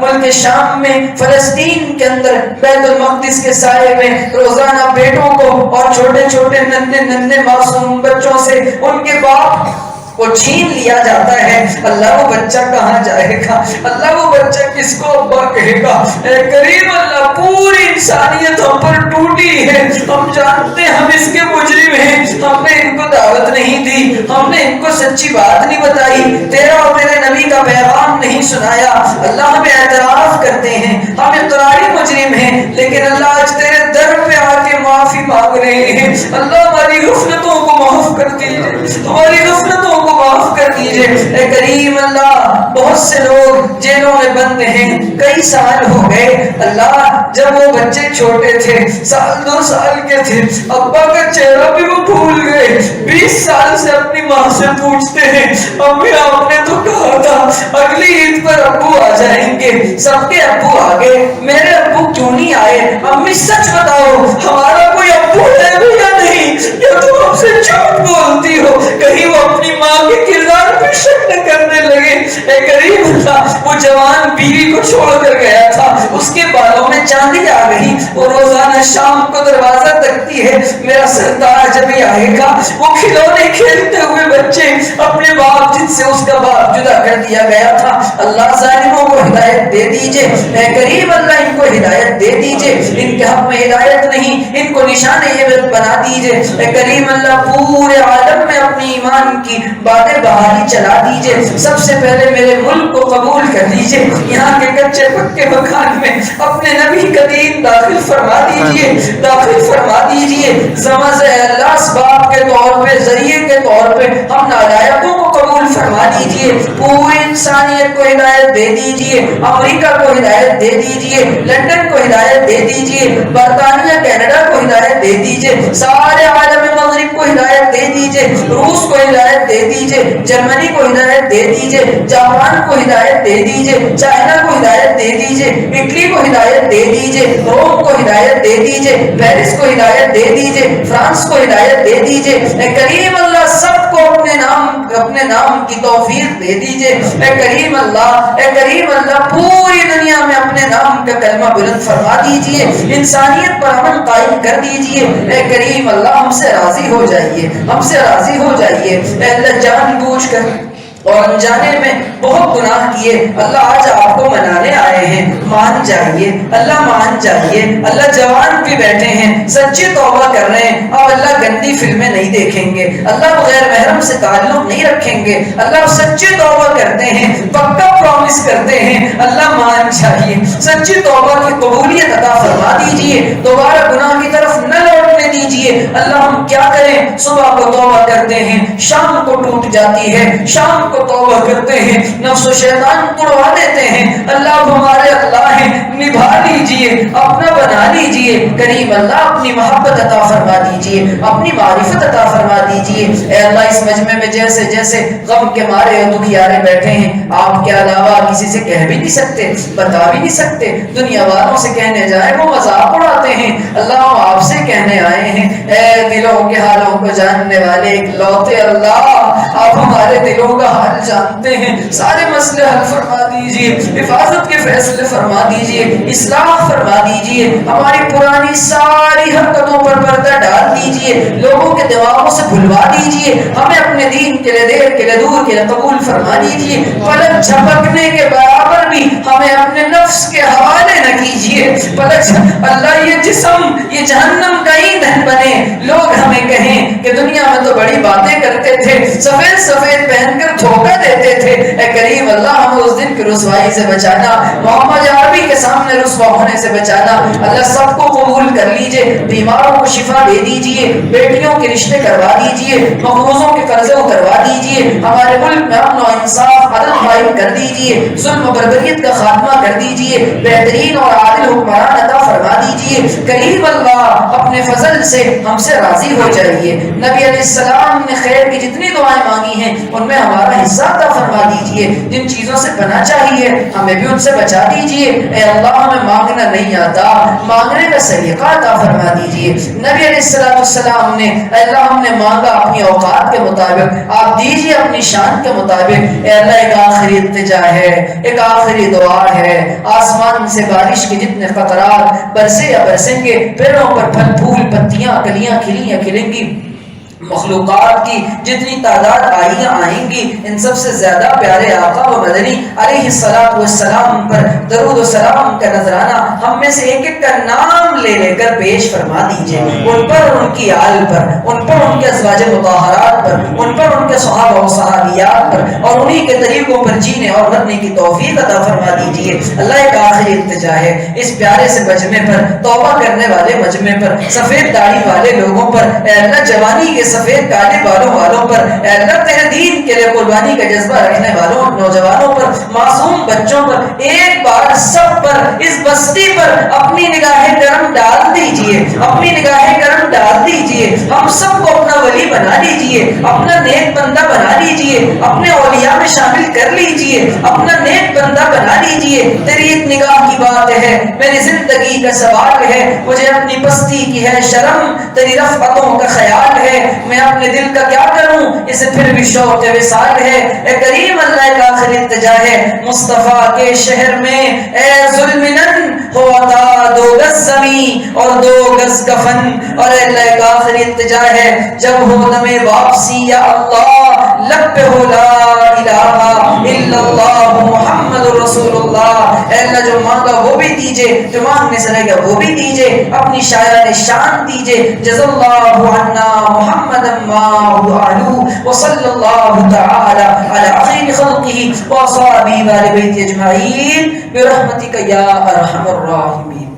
ملک شام میں فلسطین کے اندر بیت المقدس کے سائے میں روزانہ بیٹوں کو اور چھوٹے چھوٹے ننھے معصوم بچوں سے ان کے باپ وہ چھین لیا جاتا ہے اللہ وہ بچہ کہاں جائے گا اللہ وہ بچہ کس کو ابا کہے گا اے کریم اللہ پوری انسانیت ہم پر ٹوٹی ہے ہم جانتے ہیں ہم اس کے مجرم ہیں ہم نے ان کو دعوت نہیں دی ہم نے ان کو سچی بات نہیں بتائی تیرا اور تیرے نبی کا پیغام نہیں سنایا اللہ ہم اعتراف کرتے ہیں ہم اقراری مجرم ہیں لیکن اللہ آج تیرے در پہ آ کے معافی مانگ رہے ہیں اللہ ہماری غفلتوں کو معاف کر دیجئے ہماری غفلتوں کو معاف کر دیجئے اے کریم اللہ بہت سے لوگ جیلوں میں بند ہیں کئی سال ہو گئے اللہ جب وہ بچے چھوٹے تھے سال 2 سال کے تھے ابا کا چہرہ بھی وہ بھول گئے 20 سال سے اپنی ماں سے پوچھتے ہیں امی آپ نے تو کہا تھا اگلی عید پر ابو آ جائیں گے سب کے ابو آ گئے میرے ابو کیوں نہیں آئے امی سچ بتاؤ ہمارا کوئی ابو ہے بھی یا نہیں یا تم ہم سے جھوٹ بولتی ہو کہیں وہ اپنی ماں کے کردار پہ شک نہ کرنے لگے اے کریم اللہ وہ جوان بیوی کو چھوڑ کر گیا تھا اس کے بالوں میں چاندی آ گئی وہ روزانہ شام کو دروازہ تکتی ہے میرا سردار جب ہی آئے گا وہ کھلونے کھیلتے ہوئے بچے اپنے باپ جن سے اس کا باپ جدا کر دیا گیا تھا اللہ ظالموں کو ہدایت دے دیجئے اے کریم اللہ ان کو ہدایت دے دیجئے ان کے حق میں ہدایت نہیں ان کو نشان عبرت بنا دیجئے اے کریم اللہ پورے عالم میں اپنی ایمان کی باتیں بحالی چلا دیجئے سب سے پہلے میرے ملک کو قبول کر دیجئے یہاں کے کچے پکے مکان میں اپنے نبی کا دین داخل فرما دیجئے زمز اللہ اسباب کے طور پہ ذریعے کے طور پہ ہم نالائقوں کو قبول فرما دیجئے پوری انسانیت کو ہدایت دے دیجئے امریکہ کو ہدایت دے دیجئے لندن کو ہدایت دے دیجئے برطانیہ کینیڈا کو ہدایت دے دیجئے سارے عالم مغرب کو ہدایت دے دیجئے روس کو ہدایت دے دیجئے جرمنی کو ہدایت دے دیجئے جاپان کو ہدایت دے دیجئے چائنا کو ہدایت دے دیجئے اٹلی کو ہدایت دے دیجئے روم کو ہدایت دے دیجئے پیرس کو ہدایت دے دیجئے فرانس کو ہدایت دے دیجئے اے کریم اللہ سب کو کو اپنے نام کی توفیق دے دیجئے۔ اے کریم اللہ پوری دنیا میں اپنے نام کا کلمہ بلند فرما دیجئے، انسانیت پر امن قائم کر دیجئے۔ اے کریم اللہ ہم سے راضی ہو جائیے، ہم سے راضی ہو جائیے۔ اے اللہ جان بوجھ کر اور انجانے میں بہت گناہ کیے، اللہ آج آپ کو منانے آئے ہیں، مان جائیے اللہ، مان جائیے اللہ۔ جوان بھی بیٹھے ہیں، سچی توبہ کر رہے ہیں، اب اللہ گندی فلمیں نہیں دیکھیں گے، اللہ بغیر محرم سے تعلق نہیں رکھیں گے، اللہ سچی توبہ کرتے ہیں، پکا پرومس کرتے ہیں، اللہ مان جائیے، سچی توبہ کی قبولیت عطا فرما دیجئے، دوبارہ گناہ کی طرف نہ لوٹنے دیجئے۔ اللہ ہم کیا کریں، صبح کو توبہ کرتے ہیں، شام کو ٹوٹ جاتی ہے، شام کو توبہ کرتے ہیں، نفس و شیطان توڑوا دیتے ہیں، اللہ ہمارے اللہ ہیں، نبھا لیجئے، اپنا بنا لیجئے، کریم اللہ اپنی محبت عطا فرما دیجئے، اپنی معرفت عطا فرما دیجئے۔ اے اللہ اس مجمع میں جیسے جیسے غم کے مارے اور دکھیارے بیٹھے ہیں، آپ کے علاوہ کسی سے کہہ بھی نہیں سکتے، بتا بھی نہیں سکتے، دنیا والوں سے کہنے جائیں وہ مذاق اڑاتے ہیں، اللہ ہم آپ سے کہنے آئے ہیں، اے دلوں کے حالوں کو جاننے والے اکلوتے اللہ، آپ ہمارے دلوں کا حال جانتے ہیں، سارے مسئلے حل فرما دیجئے، حفاظت کے فیصلے فرما دیجئے، اصلاح فرما دیجئے، ہماری پرانی ساری حرکتوں پر پردہ ڈال دیجئے، لوگوں کے دماغوں سے بھلوا دیجئے، ہمیں اپنے دین کے لیے دیر کے لیے دور کے لیے قبول فرما دیجئے، پلک جھپکنے کے برابر بھی ہمیں اپنے نفس کے حوالے نہ کیجئے، اللہ یہ جسم یہ جہنم کا ایندھن بنے، لوگ ہمیں کہیں کہ دنیا میں تو بڑی باتیں کرتے تھے، سفید سفید پہن کر دھوکہ دیتے تھے، اے کریم اللہ ہمیں اس دن کی رسوائی سے بچانا، محمد عربی کے سامنے رسوا ہونے سے بچانا، اللہ سب کو قبول کر لیجئے، بیماروں کو شفا دے دیجئے، بیٹیوں کے رشتے کروا دیجئے، مقروضوں کے قرضے اتروا دیجئے، ہمارے ملک میں امن و انصاف عدل قائم کر دیجئے، ظلم و بربریت کا خاتمہ کر دیجئے، بہترین اور عادل حکمران عطا فرما دیجئے، کریم اللہ اپنے فضل سے ہم سے راضی ہو جائیے۔ نبی علیہ السلام نے خیر کی جتنی دعائیں مانگی ہیں ان میں ہمارا حصہ عطا فرما دیجئے، جن چیزوں سے بنا چاہیے ہمیں بھی ان سے بچا دیجئے، اے اللہ ہمیں مانگنا نہیں آتا، مانگنے کا سلیقہ عطا فرما دیجئے۔ نبی علیہ السلام نے اے اللہ ہم نے مانگا اپنی اوقات کے مطابق، آپ دیجئے اپنی شان کے مطابق، اے اللہ ایک آخری التجا ہے، ایک آخری دعا ہے، آسمان سے بارش کے جتنے قطرات برسے یا برسیں گے، پیڑوں پر پھل پھول پتیاں کلیاں کھلی یا کھلیں گی، مخلوقات کی جتنی تعداد آئیں گی، ان سب سے زیادہ پیارے آقا و مدنی علیہ السلام پر درود و سلام کا نذرانہ ہم میں سے ایک ایک کا نام لے لے کر پیش فرما دیجئے، ان پر ان کی آل پر، ان پر ان کے ازواج مطہرات پر، ان پر ان کے صحابہ و صحابیات پر، اور انہی کے طریقوں پر جینے اور مرنے کی توفیق عطا فرما دیجئے۔ اللہ ایک آخری التجا ہے اس پیارے سے مجمع پر، توبہ کرنے والے مجمع پر، سفید داڑھی والے لوگوں پر، اے اللہ جوانی کے سفید کالے بالوں والوں پر، اے اللہ تیرے دین کے لیے قربانی کا جذبہ رکھنے والوں نوجوانوں پر، معصوم بچوں پر، ایک بار سب پر، اس بستی پر اپنی نگاہ کرم ڈال دیجئے، اپنی نگاہ کرم ڈال دیجئے، ہم سب کو اپنا ولی بنا لیجئے، اپنا نیک بندہ بنا لیجئے، اپنے اولیاء میں شامل کر لیجئے، اپنا نیک بندہ بنا لیجئے۔ تیری ایک نگاہ کی بات ہے، میری زندگی کا سوال ہے، مجھے اپنی پستی کی ہے شرم، تیری رفعتوں کا خیال ہے، میں اپنے دل کا کیا کروں، اسے پھر بھی شوق وصال ہے۔ اے کریم اللہ کا آخری التجا ہے، مصطفیٰ کے شہر میں اے ظلمنن ہوا تھا 2 گز زمین اور 2 گز کفن، اور اے اللہ کا آخری التجا ہے جب ہو دم واپسی یا اللہ لب پہ ہو لا الہ الا اللہ محمد رسول اللہ، اے اللہ جو مانگا وہ بھی دیجئے، جو مانگنے سے رہ گیا وہ بھی دیجئے، اپنی شاعران شان دیجئے، جزا اللہ عنا محمد ما هو علو وصلی اللہ تعالی علی خیر خلقہ واصحابہ و آل بیت اجمعین برحمتک یا ارحم الراحمین۔